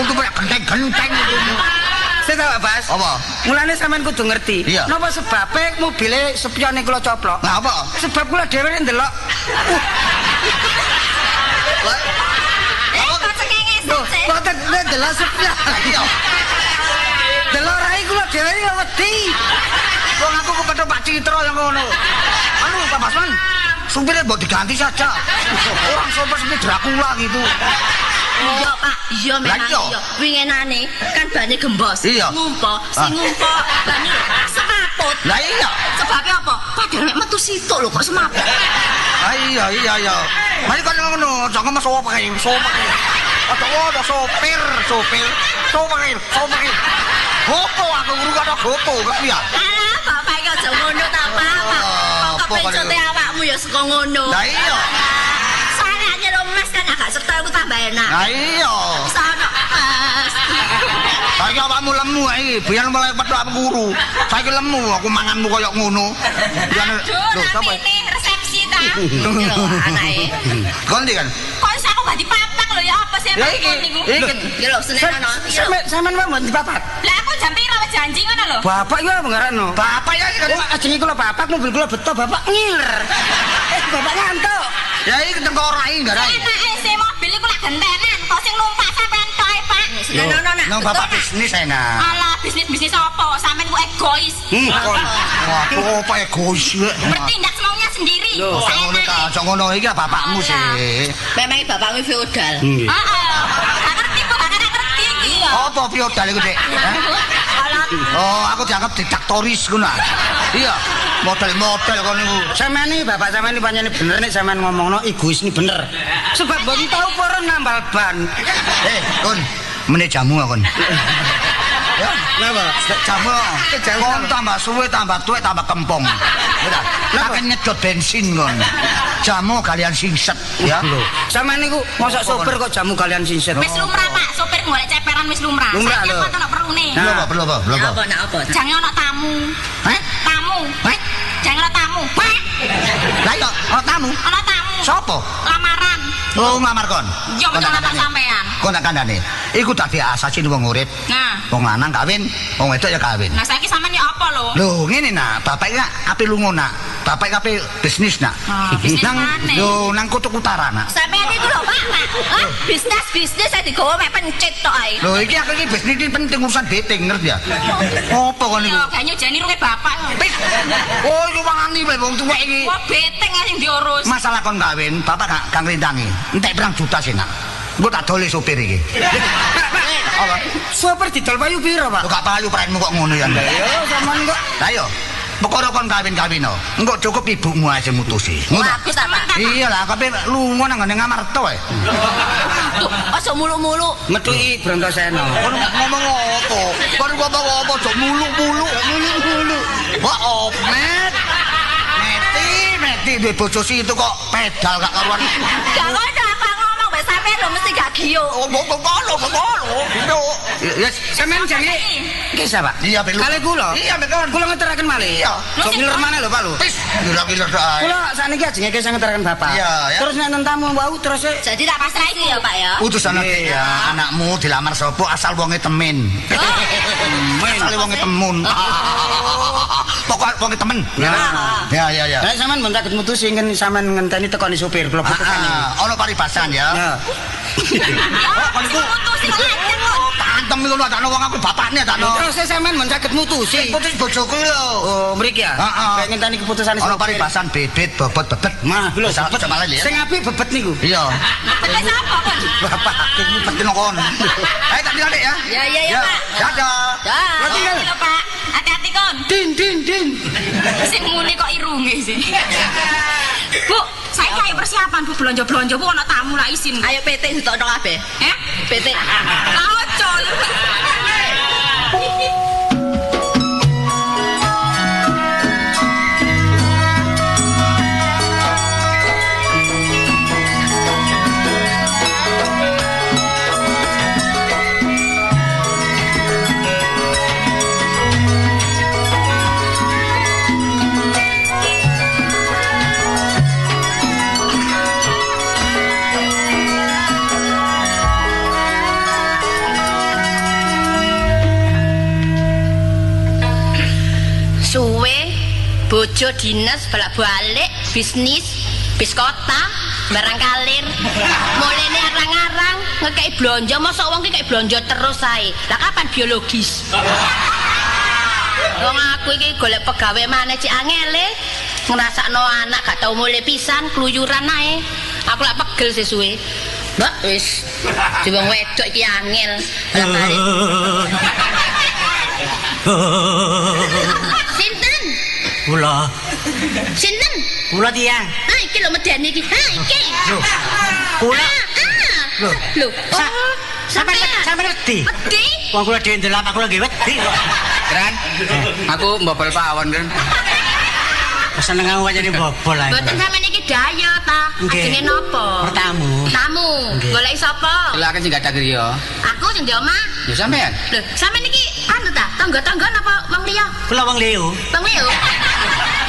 Untumu kaya genteng-genteng untumu. Saya tahu Bas. Apa? Mulane sampean kudu ngerti. Iya. Napa sebabe mobile spione kula coplok? Nah apa? Sebab kula dhewe ndelok. Kok cengenge sih? Boten ndelok spion. Iya. Delok rai kula dhewe iki wedi. Wong aku kepethuk Pak Citra yang ngono. Anu Pak Basman, supirnya mbok diganti saja. Orang sopir seperti Dracula gitu. Iya Pak, iya memang Lah, iya. iya. Wingenane kan bane gembos. Iya. Ngumpo, sing ngumpo bane semaput. Lah iya. Sebabnya apa? Padahal mek metu situk lho kok semaput. Iya. Mari kan ngono, jangan mas sopir. Ada sopir. Gopo aku guru kata gopo kok ya. Alah, Bapak iki aja ngono ta, Pak. Kok kepencete awakmu ya saka ngono. Lah iya. Soalnya lho Mas kan agak setel ku tambah enak. Lah iya. Sono Mas. Saiki awakmu lemu iki, biyen mulai petuk aku guru. Saiki lemu aku manganmu koyo ngono. Lho, sapa? Resepsi ta. Lho, anake. Kon ndi kan? Kok iso aku gak dipapak lho ya apa sih Ya iki. Ya lho, senenono. Sampeyan mau dipapak. Lah aku jam piro wis janji ngono lho. Bapak iki apa ngarano? Bapak ya kan Ajeng kula bapak mobil kula beto bapak ngiler. Bapak ngantuk. ya iki tengkorak iki garai. Enake sih mobil iku lak gentenan, kok sing numpak sampean tok Pak. Senenono nak. Nang bapak bisnis enak. Alah, bisnis apa? Sampean ku egois. Wah, apa egois wek. Bertindak semaunya sendiri. Ngono ka, aja ngono iki bapakmu sih. Memang bapakmu feodal. Heeh. Gak ngerti kok, gak ngerti iki. Apa feodal iku, Dik? Oh, aku dianggap diktatoris ngono. Iya, model-model kon niku. Sampeyan iki bapak sampeyan iki pancene bener nek sampeyan ngomongno egois ini bener. Sebab mboten tau para nambal ban. Kon, meneh jamu kon. Ya, Napa? jamu. Kon tambah suwe, tambah tuwek, tambah kempong. Lah kan nyedot bensin kon. Jamu kalian singset ya. Sampeyan niku mosok sopir kok jamu kalian sinset. Wis lumrah Pak, sopir golek ceperan wis lumrah. Lumrah, Saiki lho. kok ono perune. Belum apa? Nak apa? Jangan ono tamu. Hah? Tamu. Hah? Jangan ono tamu. Pak. Lah iya, ana tamu. Ono tamu. Sopo? Lamaran. Oh, ngamar kon. Ya betul apa sampean. Kon tak kandhane. Iku dadi asasin wong urip. Nah. Wong lanang kawin, wong wedok ya kawin. Nah saiki sampean ya apa lho? Lho, ngene nak, bapak iki ape lunga nak. Bapak iki ape bisnis nak. bisnis nang maneh. lho nang kutub utara nak. Sampean iku lho Pak. Hah? Bisnis saya digawa mek pencet tok ae. Lho iki aku iki bisnis iki penting urusan dating ngerti ya. Apa kon niku? Yo gak nyujani runge bapak. Oh, iku wangani wae wong tuwek iki. Wah beteng ae sing diurus. Masalah kon kawin, bapak gak ngrintangi. Entek pirang juta sih nak. Engko tak dole sopir iki. Apa? Sopir didol payu piro, Pak? Lu gak payu praenmu kok ngono ya. Yo sampean kok. Lah yo. Perkara kon kawin-kawino. Engko cukup ibumu aja mutusi. Ngono. Bagus ta Pak. Iya lah, tapi lunga nang ngene ngamarto wae. Tuh, aja mulu-mulu. Metuki Brontoseno. Kon ngomong apa? Kon ngomong apa? Jok muluk-muluk. Wah, opmet. Meti duwe bojo itu kok pedal gak karuan. Gak ngono aku ngomong wis sampean lho mesti gak giyo. Ya sampean jane nggih Pak. Iya, Pak. Kali kula. Iya, Pak. Kula ngeteraken malih. Iya. Sok ngiler mana lho, Pak lho. Wis, ngiler dah. Kula sakniki ajenge kaya ngeteraken Bapak. Iya, ya. Terus nek nentamu wau terus Jadi tak pasrahi ya, Pak ya. Utusan ya, anakmu dilamar sapa asal wonge temen. Asal wonge temun. Pokok wonge temen. Ya. Nek sampean mun saged mutusi ingin sampean ngenteni tekoni supir kula putusane. Ono paribasan ya. Tantem lho ana wong aku bapakne ta. Terus sampean mun saged mutusi. Putus bojoku lho. Oh, mriki ya. Kayak ngenteni keputusane Ono paribasan bebet bobot bebet. Mah, lho bebet sama ya. Sing apik bebet niku. Iya. Bebet sapa, Kon? Bapak iki penting kon. Ayo tak dilek ya. Ya, Pak. Dadah. Dah. tinggal. Halo, Pak. Hati-hati, Kon. Din. Sing muni kok irunge sih. Bu, saya kayak persiapan Bu belanja-belanja Bu ana tamu lah isin. Ayo PT ditokno kabeh. PT. Ocol. Suwe bojo dinas bolak-balik bisnis bis kota barang kalir mulene arang-arang ngekei blonjo mosok wong ki kei blonjo terus ae lah kapan biologis wong aku iki golek pegawe maneh cik angele ngrasakno anak gak tau mulai pisan kluyuran ae aku lak pegel sesuwe mbak wis wong wedok iki angel bolak-balik Sinten? Kula. Sinten? Kula tiyang. Ha iki lho medeni iki. Ha iki. Kula. Lho. Sampai ngerti. Wedi? Wong kula dhewe ndelok kula nggih wedi kok. Keren. Aku mbobol pawon kan. Seneng aku wajane bobol ae. Mboten sampeyan iki daya ta? Ajenge napa? Tamu. Goleki sapa? Silakan sing gak ada griya. Aku sing di omah. Ya sampean. Lho, sampeyan iki anu ta? Tangga-tangga napa wong liya? Kula wong liya. Wong liya.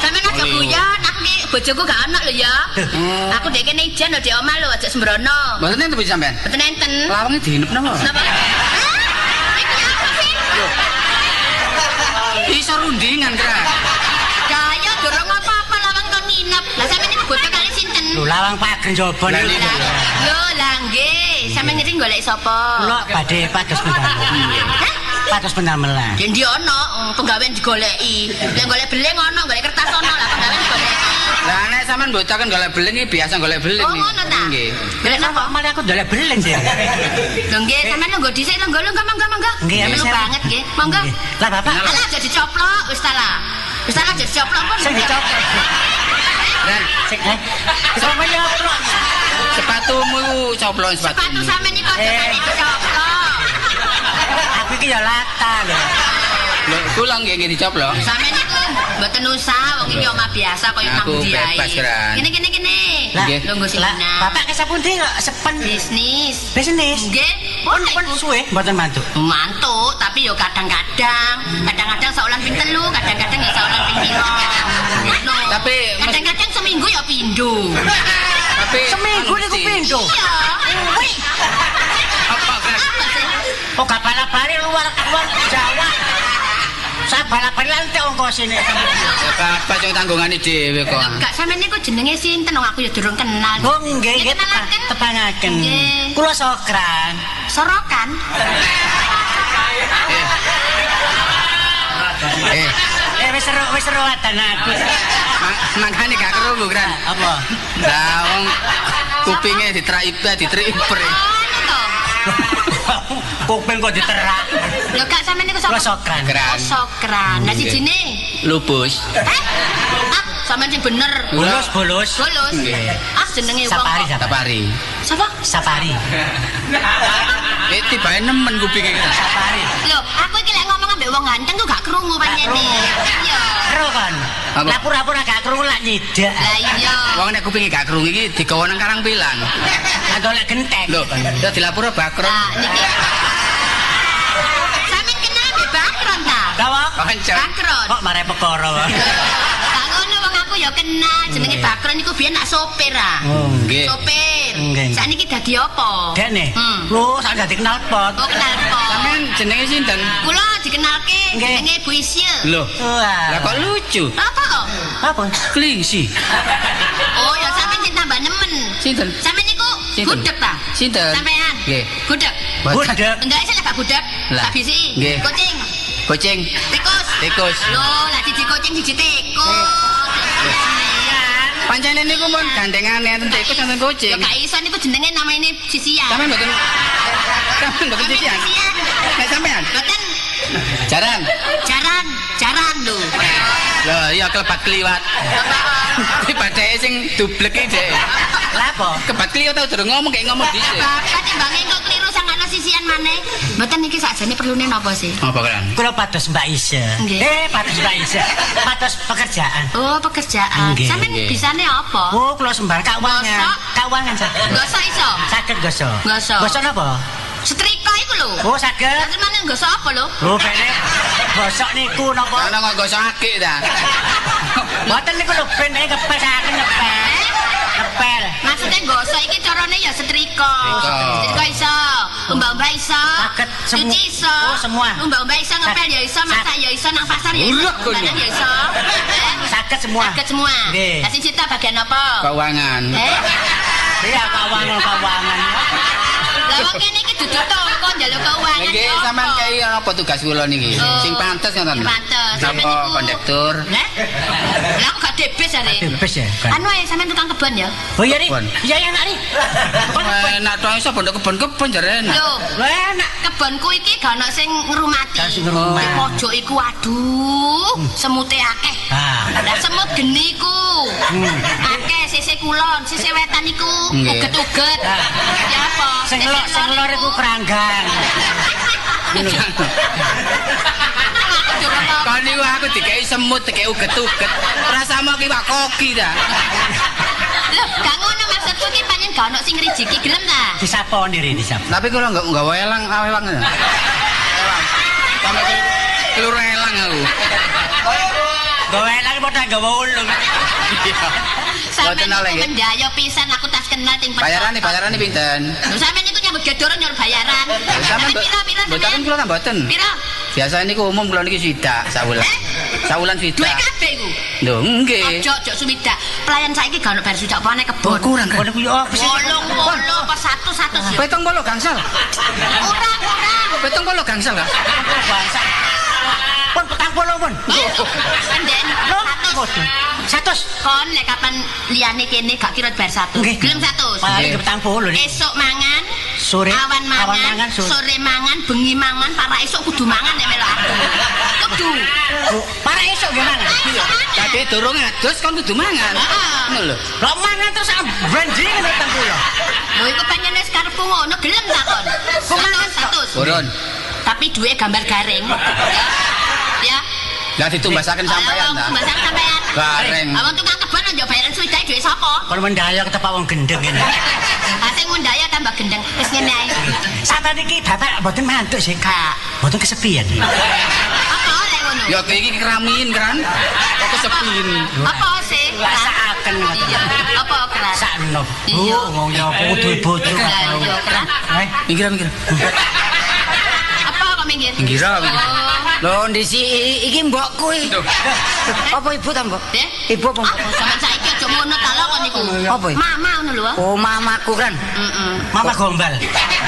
Sampeyan aja guyon, aku iki bojoku gak ana lho ya. Aku dek kene ijen lho di omah lho aja sembrono. Mboten enten to sampean? Mboten enten. Lawange diinep napa? Napa? Iki apa sih? Iso rundingan kira. Kaya dorong apa-apa lawang kon nginep. Lah sampeyan iki bojo kali sinten? Lho lawang pager njaba niku. Lho lah nggih, sampeyan niki golek sapa? Kula badhe pados pendamelan. Pados pendamelan. Ya ndi ana penggawean digoleki. Nek golek beling ana, golek kertas ana lah penggawean digoleki. Lah nek sampean bocah kan golek beling iki biasa golek beling. Oh ngono ta? Nggih. Golek napa? Malah aku dolek beling sih. Lho nggih, sampeyan lho dhisik lho mangga. Nggih, Lho banget nggih. Mangga. Lah Bapak. Alah jadi coplok wis ta lah. Wis ta lah jadi coplok pun. Sing dicoplok. Dan Sampe nyoplok. sepatumu coplok sepatu. Sepatu sampeyan iki kok sampeyan coplok. Aku iki ya lata lho. Lho kula nggih dicoplok. Sampeyan iku mboten usah wong iki omah biasa kaya nang Aku ndi ae. bebas, Gran. Kene. Lah, Nggih. Lho nggo Lah, sina. Bapak ke sapundi kok sepen Bisnis. bisnis. Nggih. Pun suwe mboten mantu. Mantuk, tapi yo kadang-kadang saulan ping 3, kadang-kadang ya saulan ping 5. Ngono. Tapi kadang-kadang seminggu ya pindho. Tapi Seminggu niku pindho. Iya. Wih. apa kan? Apa sih? Oh gak bala-bali luar Jawa. Saya bala-bali lantai ongkosine. Bapak sing tanggungane dhewe kok. Enggak sampeyan niku jenenge sinten wong aku ya durung kenal. Oh nggih, Kenalaken? tepangaken. Nggih. Kula Sokran. Sorokan. Wis seru wadan aku. Mangkane gak krungu kan. Apa? Lah wong kupinge ditraipe ditriper. Kuping kok diterak. Lho gak sampeyan niku sapa? Kula Sokran. Kran. Sokran. Lah sijine. Lupus. Sampeyan sing bener. Bolos. Bolos. Nggih. Jenenge wong. Sapari. Tapari. Sapa? Sapari. Tibae nemen kupinge kan. Sapari. Lho, aku iki lek ngomong ambek wong ganteng kok gak krungu pancene. Iya. Kero kan. Apa? Lah pura-pura gak krungu lak nyidak. Lah iya. Wong nek kupinge gak krungu iki digawa nang Karangpilang. Lah golek gentek. Lho, ya dilapuro Bakron. Niki. Sampeyan kenal mbek Bakron ta? Dawa? Kanca. Bakron. Kok mare perkara wae. Lah ngono wong aku ya kenal jenenge Bakron iku biyen nak sopir ah. Oh, nggih. Sopir. Nggih. Sakniki dadi apa? Dene. Lho, sak dadi knalpot. Oh, knalpot. Sampeyan jenenge sinten? Kula dikenalke Nggih. jenenge Bu Isye. Lho, Wah. lah kok lucu. Apa kok? Apa? Klisi. Oh, ya sampeyan sing tambah nemen. Sinten? Sampeyan niku Sinten? gudeg ta? Sinten? Sampeyan. Nggih. Gudeg. Budak. Enggak iso lek gudeg. Lah. Tak bisi. Nggih. Kucing. Kucing. Tikus. Tikus. Lho, lah siji kucing siji tikus. Pancene niku mun gandengane enten tikus enten Ya kucing. gak iso niku jenenge namanya sisian. Sampeyan mboten sisian. Nek sampeyan Mboten jaran. jaran lho. Lah iya kelebat kliwat. Iki badhe sing dubleke dhek. Lah apa? Kebat kliwat tau durung ngomong kayak ngomong dhisik. Bapak timbange kok kliru sangana sisian maneh. Mboten niki sakjane perlune napa sih? Apa kan? Kula pados Mbak Isye. Nggih. Pados Mbak Isye. Pados pekerjaan. Oh, pekerjaan. Nggih, Sampeyan nggih. bisane apa? Oh, kula sembar kauangan. Gosok? Kauangan saged. Gosok iso. Saged gosok. Gosok. Gosok napa? Setrika iku lho. Oh, saged. Lah mana gosok apa lho? Oh, bene. Gosok niku napa? Ana kok gosok akik ta. Mboten niku lho ben ngepel saged ngepel. Ngepel. Maksudnya gosok iki carane ya setrika. Setrika iso, umbah-umbah iso, Saged semua. cuci iso. Oh, semua. Umbah-umbah iso, ngepel ya iso, masak ya iso, nang pasar ya iso, Urak kono. badan ya iso. Saged semua. Saged semua. Nggih. Lah sing cita bagian apa? Keuangan. Iya, kauangan. Lah wong kene iki dudu toko njaluk keuangan. Nggih, ya sampean apa? kaya apa tugas kula niki? Oh. Sing pantes ngoten. Pantes. Sampeyan Napa niku- kondektur? Lah? Lah aku gak debes are. Debes ya. Anu ae sampean tukang kebon ya? Oh iya nih. Kebon. Iya enak nih. Enak to iso pondok kebon jaren. Lho, Lho enak. kebonku iki gak ono sing ngrumati. Gak sing ngrumati. Di pojok iku aduh, semute akeh. Ah. Lah semut geni iku. Akeh sisih kulon, sisih wetan iku Nggih. uget-uget. Ya apa? Sing lor iku keranggan. Kon niku aku dikei semut, dikei uget-uget. Rasamu ki wak koki ta. Lho, gak ngono maksudku iki pancen gak ono sing ngrijiki gelem ta? Disaponi ri disap. Tapi kula enggak gawe elang awewang. Elang. Sampe keluru elang aku. Gawe lagi padha gawe ulung. Mboten Sampeyan oleh, iku nggih. mendayo pisan aku tas kenal ting Bayarane pinten? Lho sampeyan iku nyambut gadoran nyuruh bayaran. Sampeyan Pira mboten kula ta mboten. Pira? Biasa niku umum kula niki swidak saulan. Saulan Duwe swidak. kabeh iku. Lho nggih. Ojo suwidak. Pelayan saiki gak ono bayar suwidak apa nek kebon. Kurang kan? Oh, Wolong apa 100 ya? Petong bolo gangsal. Kurang. Petong bolo gangsal kan? bangsa. Pun petang puluh pun. Pendek. Lho, 100. Kon nek kapan liyane kene gak kira bayar 100. Nggih. Gelem 100. Paling petang puluh nih. Esuk mangan, Sore awan mangan, sore mangan, bengi mangan, para esuk kudu mangan nek melok aku. Kudu. Para esok gimana? Tadi durung adus kon kudu mangan. Ngono lho. Lo mangan terus branding petang puluh. Lho iku pancen wis karepku ngono, gelem ta kon? Kok mangan 100. Burun. Tapi duwe gambar garing. Ya. Lah ditumbasaken sampean ta. Tumbasaken sampean. Garing. Awang tukang kebon aja bayaran suwidak duwe sapa? Kon mendaya ketepak wong gendeng ini. Ha sing mundaya tambah gendeng. Wis ngene ae. Sampeyan iki bapak mboten mantuk sih, Kak. Mboten kesepian. Apa lek ngono? Ya iki keramin kan. Kok kesepian. Apa sih? Rasakaken ngoten. Iya. Apa keras? Sakno. Iya. Wong ya kudu bojo Lah, karo. iya, keras. Minggir. Apa kok minggir? Minggir. Oh. Lho ndisi iki mbokku iki. Apa ibu ta, Mbok? Eh? Ibu apa? Mbok? Sampeyan saiki aja ngono ta lho kon niku. Apa iki? Mama ngono lho. Oh, mamaku kan. Mama gombal.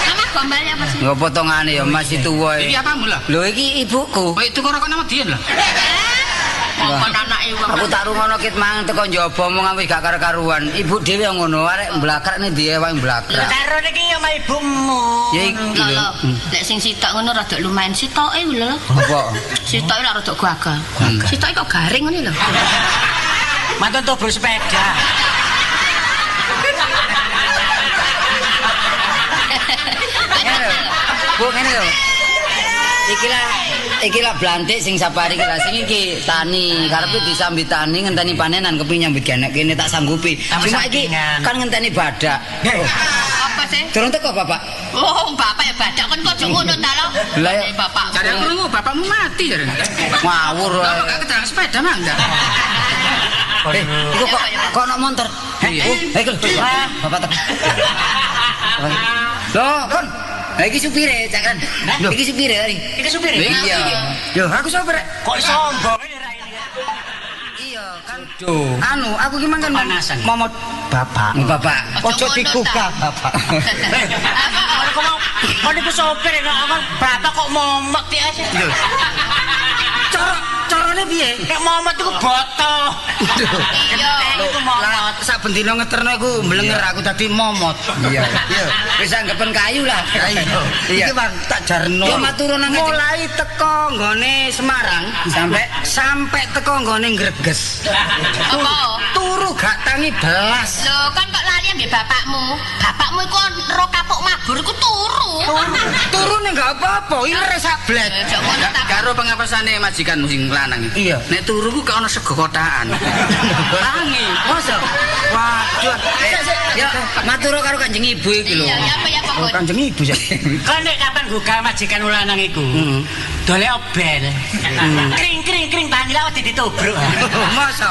Mama gombalnya apa sih? Ya potongane ya masih tuwa. Iki apamu lah? Lho iki ibuku. Oh itu kok nama Dian lah. Apa anake wong? Aku tak rungono kit mang teko njaba omong wis gak karo-karuan. Ibu dhewe yang ngono, arek mblakrak nek diye wae mblakrak. Karo niki ya sama ibumu. Ya iki Lho, lho. nek sing sitok ngono rada lumayan sitoke lho. Apa? Sitoke lak rada gagal. Sitoke kok garing ngene lho. Mantun tuh bro sepeda. Bu ngene lho. Iki lah blantik sing sapari iki lah sing iki tani karepe disambi tani ngenteni panenan kepengin nyambut genek kene tak sanggupi. Cuma iki kan ngenteni badak. Apa sih? Durung teko bapak. Oh, bapak ya badak kan kok ngono ta lo. Lah bapak. Jare krungu bapakmu mati jare. Ngawur. Bapak keterang sepeda mah enggak. Iku kok ono motor. Iku bapak teko. Loh, kon. Iki supire, Cakran. Iki supire tadi. Iki supire. Iya. Loh, aku sopir. Kok sombong ini ra ini. Iya, kan. Anu, aku ki mangkan momot Bapak. Ojo digugah, Bapak. Kok niku sopir kok bapak kok momot ya. Carane piye? Nek momot iku boto. Iya. Iku momot. Saben dina ngeterno iku mblenger aku dadi momot. Iya. Wis anggapan kayu lah. Iki Bang tak jarno. Yo matur nang mulai teko nggone Semarang sampai teko nggone Greges. Apa? Turu gak tangi belas. Lho, kan kok lali ambek bapakmu. Bapakmu iku ro kapuk mabur iku turu. Turune gak apa-apa, iler sak blek. Karo pengapasane majikan sing lanang iki. Iya. Nek turu ku gak ono sego kotaan. Tangi. Masa? Waduh. Ya matur karo Kanjeng Ibu iki lho. Iya, apa ya Pak? Kanjeng Ibu ya. Kan nek kapan gugah majikan lanang iku. Dole obel. Kring tangi lawat ditubruk. Masa?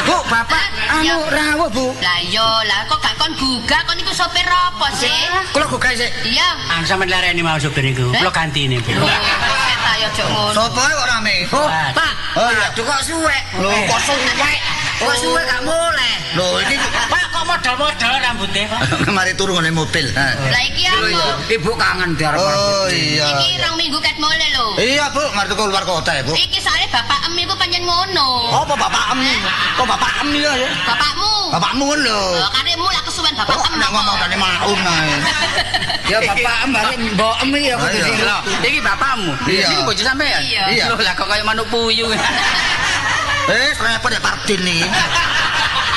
Bu, bapak anu rawuh, Bu. Lah yo, lah kok gak kon gugah kon iku sopir apa sih? Kula gugah sik. Iya. Sampeyan lareni mau sopir niku. Kula gantine, Bu. Kita yo cok ngono. Sopo kok rame? Oh, Pak. Oh iya. Aduh kok suwek. Lho kok suwek? Kok suwek gak mulai. Lho ini Pak kok model-model rambutnya, Pak? kemari turu ngene mobil. Lah iki apa? Ibu kangen diarep. Oh iya. Iki rong minggu ket mole lho. Iya, Bu, mari teko luar kota ya, Bu. Iki soalnya bapak em iku pancen ngono. Apa bapak em? Kok bapak em ya? Bapakmu. Bapakmu kan lho. Karemu lah kesuwen bapak Oh, em. nek ngomong tadi maun ae. Ya bapak mbare mbok em iki aku Iya. dadi. Lho, iki bapakmu. Iya. Iki bojo sampean. Iya. Lho, lah kok kaya manuk puyuh. Repot ya Partin nih.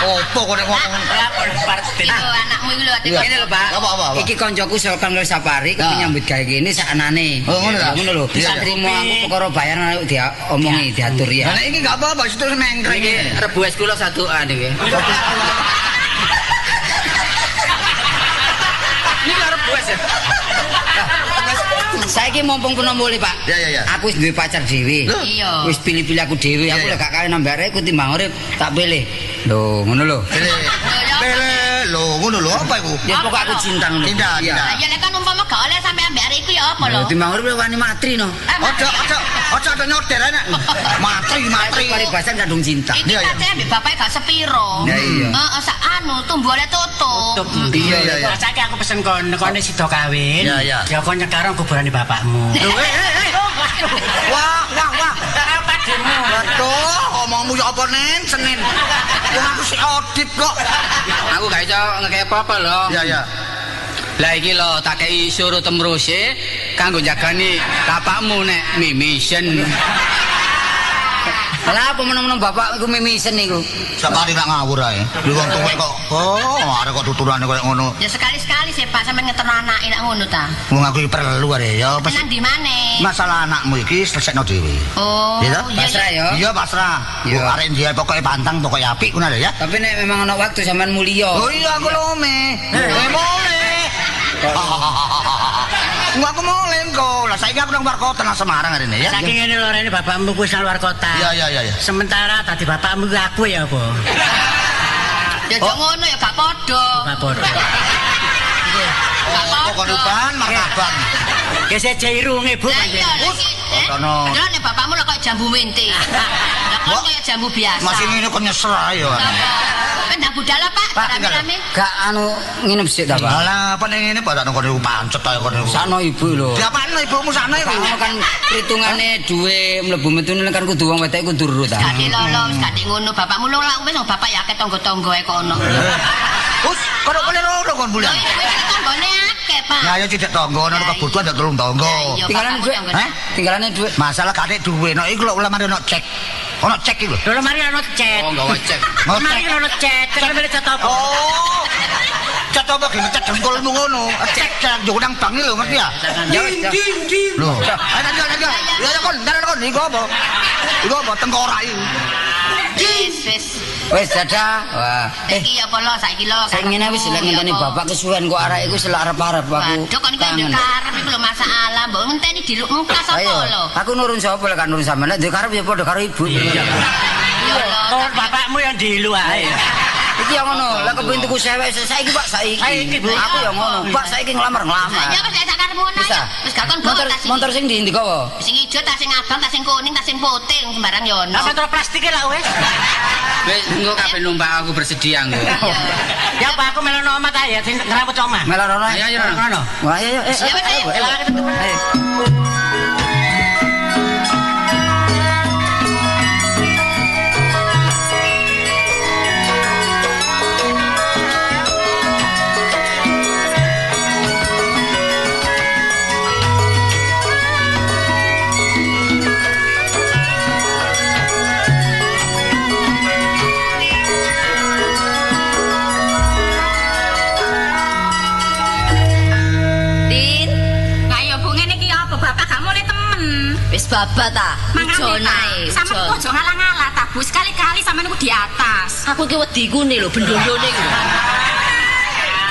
Opo kok nek ngomong Partin. Itu anakmu iku lho Iya. Ngene lho, Pak. Apa? Iki koncoku Sultan Safari kok nyambut gawe kene saknane. Oh, ngono ta? Ngono lho. Bisa trimo aku perkara bayar ayo diomongi diatur ya. Lah nek iki enggak apa-apa, situ mengkreng. Iki rebues kula satuan iki. Ini karo rebues ya. Saiki mumpung pun mulih, Pak. Ya. Aku wis duwe pacar dhewe. Iya. Wis pilih-pilih aku dhewe. Aku lek gak kawin nambah arek kutimbang urip tak pilih. Lho, ngono lho. Pele lho, ngono lho apa iku? Ya pokok aku cinta ngono. Cinta. Lah ya lek kan umpama gak oleh sampe ambek arek iku ya apa lho? Timbang urip wani matri no. Ojo ada nyoder enak. Matri. Paribasan kandung cinta. Iki pancen ambek bapake gak sepiro. Ya iya. Heeh, sak anu tumbole tutup. Iya. Saiki aku pesen kon sida kawin. Iya. Ya kon nyekarang kuburane bapakmu. Wah. Apa demo? Waduh, omongmu ya apa nen Senin. Wong aku si audit kok. Aku gak iso ngekek apa-apa lho. Iya. Lah iki lho tak kei suruh temruse kanggo jagani bapakmu nek mimisen. Lah apa meneng-meneng bapak iku mimisen niku. Sakari nak ngawur ae. Lu wong tuwek kok. Oh, arek kok tuturane koyo ngono. Ya sekali-sekali sih Pak sampe ngeterno anake nak ngono ta. Wong aku iki perlu arek ya. Nang di maneh? Masalah anakmu iki selesekno dhewe. Oh. Iya, pasrah ya. Iya, pasrah. Iya. Arek dia pokoknya pantang, pokoknya apik ngono ya. Tapi nek memang ana waktu sampean mulia. Oh iya, aku lome. Boleh. Aku mau lengko. Lah saiki aku nang luar kota nang Semarang hari ini ya. Saking ngene lho rene bapakmu kuwi nang luar kota. Iya. Sementara tadi bapakmu ku aku ya apa? Ya jek ngono ya gak padha. Gak padha. Kok konuban martaban. Ya seje irunge Bu. Lah iya lagi. Kono. Padahal nek bapakmu lho kok jambu mente. Lah kok kaya jambu biasa. Masih ngene kok nyesel ayo. Pendang budala Pak, rame-rame. Gak anu nginep sik ta, Pak. Alah, apa ning ngene padha nang kono pancet ae kono. Sakno ibu lho. Diapakno ibumu sakno iku? Sakno kan perhitungane duwe mlebu metune kan kudu wong wedok kudu urut ta. Gak lolo, wis gak ngono. Bapakmu lho lak wis bapak ya akeh tangga-tangga e kono. Us, kono kene loro kon bulan. Wis tanggane akeh, Pak. Ya ayo cedek tangga ono kebutuhan dak tulung tangga. Tinggalane duit. Tinggalane duit. Masalah kadek duwe nek iku lho mari ono cek. Ono cek iki lho. Lho mari ono cek. Oh, gawe cek. Mari ono cek. Cek mari cek apa? Oh. Cet apa ge ngecek dengkulmu ngono. Cek yo nang bang lho ngerti ya? Lho. Ayo. Ya kon, kon iku apa? Iku apa tengkorak iki? Wis dadah. Wah. Iki apa lo saiki lo. Sing ngene wis lek ngenteni bapak kesuwen kok arek iku selak arep-arep aku. Waduh kon iki ndek karep iku lho masalah, mbok ngenteni diluk muka sapa lho. Aku nurun sapa lek kan nurun sampean. Nek ndek karep ya padha karo ibu. Ya Oh, bapakmu yang dilu ae. Iki yang ngono, lek kepengin tuku sewek saiki Pak saiki. Aku yang ngono. Pak saiki nglamar. Ya wis sak karepmu ngono ya. Wis gak kon motor sing ndi kowe? Sing ijo ta sing abang ta sing kuning ta sing putih sembarang ya ono. Motor plastike lah wis. Wis engko kabeh numpak aku bersedia engko. Ya Pak aku melono omah ta ya sing ngraput omah. Melono. Ayo. Wah ayo. Wis babat ta. Mangane sampeyan ojo ngalah-ngalah ta, Bu. Sekali-kali sampeyan niku di atas. Aku ki wedi ku lho bendondone ku.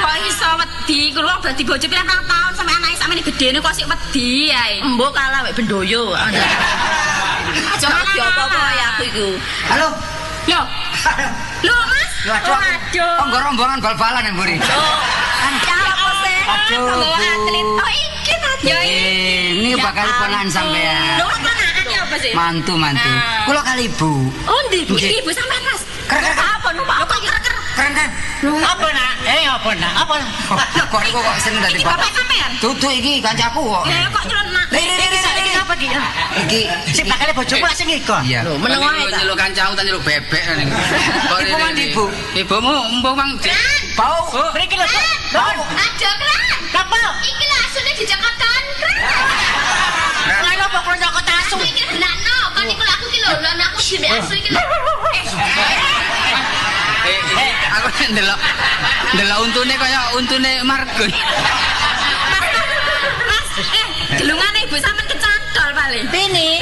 Kok iso wedi? Kulo dadi bojo pirang tahun sampe anake sampeyan gedene kok sik wedi ae. Mbok kalah mek bendoyo. Aja apa-apa ya aku iku. Halo. Lho, Mas. Waduh. Oh, nggo rombongan bal-balan ya, Mburi. Aduh. Oh, iki ta. Ini bakal ponakan sampean. Lho, ponakan ya apa sih? Mantu. Kula kali Ibu. Oh, ndi Bu? Ibu sampean, Mas. Keren. Apa numpak? Kok keren? Keren kan? Apa nak? Apa nak? Apa? Kok niku kok seneng dadi bapak. Bapak sampean? Dudu iki kancaku kok. Kok nyelon nak? Iki apa iki? Iki sing bakale bojoku lah sing iku. Iya. Lho, meneng wae ta. Nyeluk kancaku ta nyeluk bebek niku. Ibu mandi, Bu. Ibumu mbok Mang. Bau. Mriki lho. Bau. Aja keren. Apa? Iki lho asune di Jakarta. Lah opo kok nyokot asu? Iki benakno, kan iku aku ki lho, lan aku dhewe asu iki lho. Aku ndelok untune kaya untune Margun. Mas, gelungane ibu sampean kecantol paling. Pini.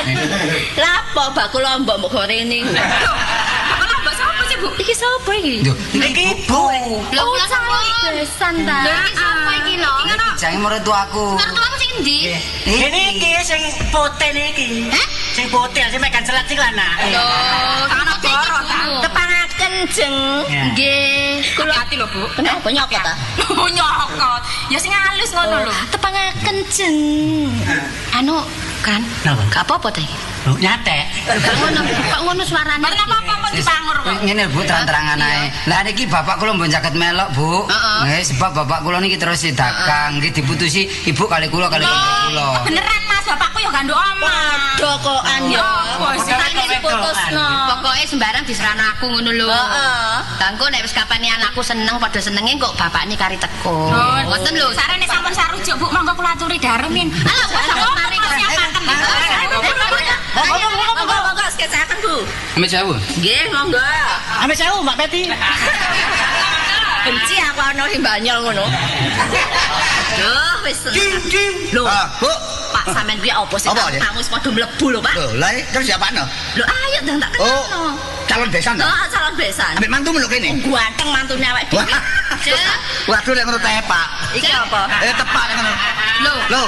Lapo bakul lombok mbok gorene. Bakul lombok sapa sih, Bu? Iki sapa iki? Iki ibu. Lho, kula sampun besan ta. Lho, iki sapa iki lho? Jange mertuaku. Mertuamu sing endi? Ini iki sing putih niki. Sing putih sing megan selat sing lanang. Lho, ana goro ta. Tepangaken jeng. Nggih. Kula ati lho, Bu. Kenapa nyokot ta? Nyokot. Ya sing halus ngono lho. Tepangaken jeng. Anu kan? Napa? Gak apa-apa ta iki? Nyatek. Kok ngono suarane? Ora apa-apa dipangur kok. Ngene Bu terang-terangan ae. Lah niki bapak kula mbon jaket melok, Bu. Nggih, sebab bapak kula niki terus dagang, nggih diputusi ibu kali kula kali kula. Beneran Mas, bapakku ya ganduk omah. Dokokan ya. Tapi diputusno. Pokoke sembarang diserahno aku ngono lho. Heeh. Tangko nek wis kapane anakku seneng padha senenge kok bapakne kari teko. Ngoten lho, sarene sampun sarujuk Bu, monggo kula aturi daremin. Ala kok mari kesiapaken. Monggo skecaken Bu. Amit jauh. Nggih, monggo. Ame sewu Mbak Peti. Benci aku ana sing banyol ngono. Duh, wis. Lho, Bu. Pak sampean kuwi apa sih? Kamu wis padha mlebu lho, Pak. Lho, lah terus siapane? Lho, ayo dong tak kenalno. Calon besan. Heeh, calon besan. Ambek mantu lho kene. Ganteng mantune awake dhewe. Waduh lek ngono tepak. Iki apa? Tepak lek ngono. Lho.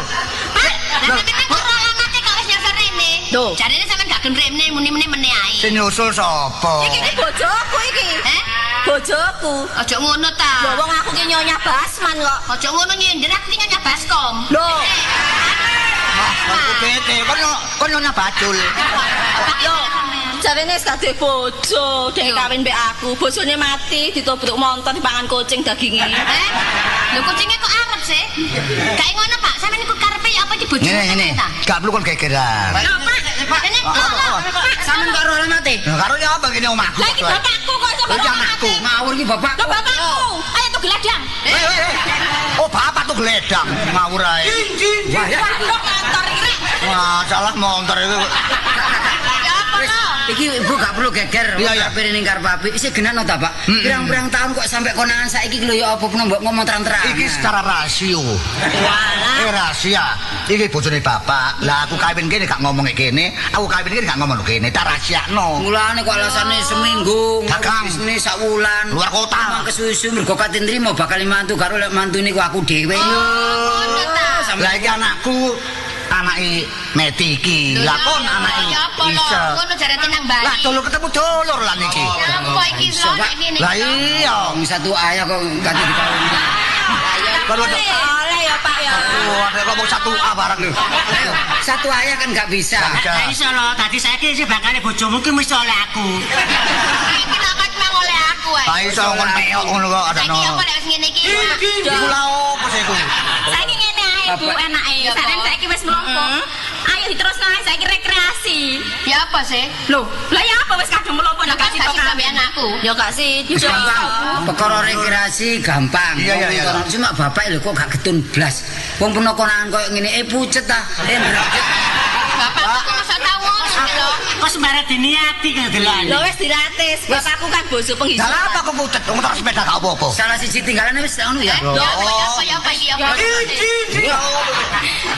Pak, nek kok alamate kok wis nyasar rene. Lho, jarene sampean gak gelem rene muni-muni meneh ae. Sing nyusul sapa? iki bojoku iki. Bojoku. Aja ngono ta. Lho, wong aku ki nyonya Basman kok. Aja ngono nyindir aku nyonya Baskom. Lho. Aku bete, kon nyonya bacul. Yo, jarene wis kadhe bojo, dhek kawin mbek aku. Bojone mati ditobruk montor dipangan kucing daginge. Lho kucinge kok arep sih? Kayak ngono Pak, sampeyan iku karepe apa di bojo? Ngene. Gak perlu kon gegeran. Lho Pak, ini Sampeyan kok ora mati. Lah karo apa kene omahku? Lah iki bapakku kok iso Iki anakku. Ngawur iki bapak. Lho bapakku. Ayo tuh geladang. Oh, bapak tuh geledang. Ngawur ae. Wah, ya. Motor iki. Wah, salah motor itu. Ya apa Iki ibu gak perlu geger. Iya. Piring karo papi. Isih genakno ta, Pak? Pirang-pirang tahun kok sampai konangan saiki lho ya apa pun mbok ngomong terang-terang. Iki secara rasio. Walah. Rahasia. Iki bojone bapak. Lah aku kawin kene gak ngomong kene, aku kawin kene gak ngomong kene, tak rahasiakno. Mulane kok alasane seminggu bisnis sak wulan. Luar kota. Mang kesusu mergo katin trimo bakal mantu karo lek mantune ku aku dhewe. Lah iki anakku anake Meti iki. Lah kon anake Isa. Ngono jarane nang Bali. Lah dulur ketemu dulur lah niki. Apa iki lho nek ngene. Lah iya, wong satu ayah kok ganti dikawin. Kalau oleh ya Pak ya. Ada ngomong satu A barang lho. Satu ayah kan gak bisa. Lah iso lho, dadi saiki sing bakale bojomu ki mesti oleh aku. Iki nak mang oleh aku ae. Lah iso kon peok ngono kok ada no. Saiki apa nek wis ngene iki? Iku lha opo sih iku? Saiki ngene ae Bu, enake. Saren saiki wis mlompo. Ayo diterusno ae saiki rekreasi. Ya apa sih? Loh, lah ya apa wis kadung mlompo nak kasih sampean aku. Ya gak sih. Perkara rekreasi gampang. Iya. Cuma bapak lho kok gak getun blas. Wong peno konangan koyo ngene pucet ta. Bapak kok masa tau lho. Kok sembarang diniati kaya delane. Lho wis diratis. Bapakku kan boso penghidupan. Lah apa kok pucet? Wong terus sepeda gak apa-apa. Salah siji tinggalane wis ngono ya. Ya apa iki ya.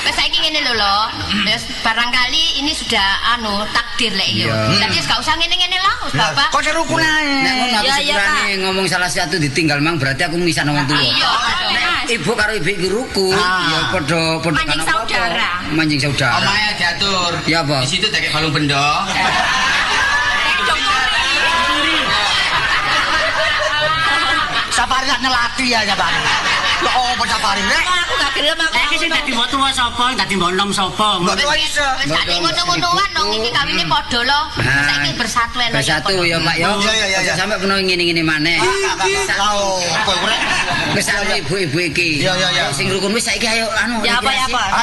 Wes saiki ngene lho lho. Wis barangkali ini sudah takdir lek yo. Dadi wis gak usah ngene-ngene lah wis Bapak. Kok serukun ae. Nek ngono aku sepurane ngomong salah satu ditinggal mang berarti aku misah nang wong tuwa. Ibu karo ibu iki ruku ya padha Manjing saudara. Manjing saudara. Omahe diatur. Ya apa? Di situ tak balung bendo. Sapari nak nyelati ya Sapari. Lho opo Sapari rek? Aku gak gelem aku. Saiki sing dadi mbok tuwa sapa, dadi mbok enom sapa? Mbok tuwa iso. Wis gak ngono-ngonoan dong iki kawine padha lho. Saiki bersatu lho. Bersatu ya Pak ya. Iya. Sampai peno ngene-ngene maneh. Opo rek? Wis ibu-ibu iki. Iya. Sing rukun wis saiki ayo Ya apa?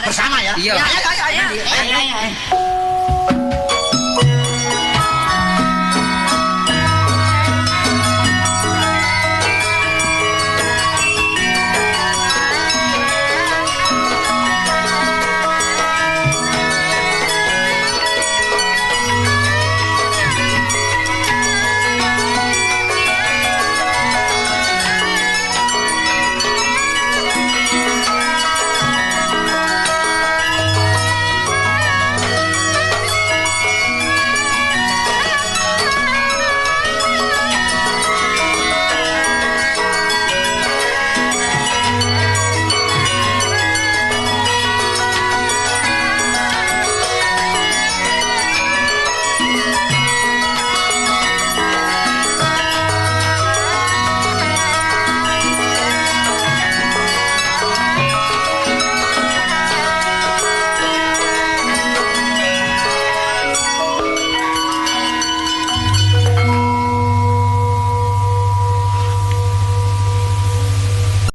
Bersama ya. Iya. Ayo.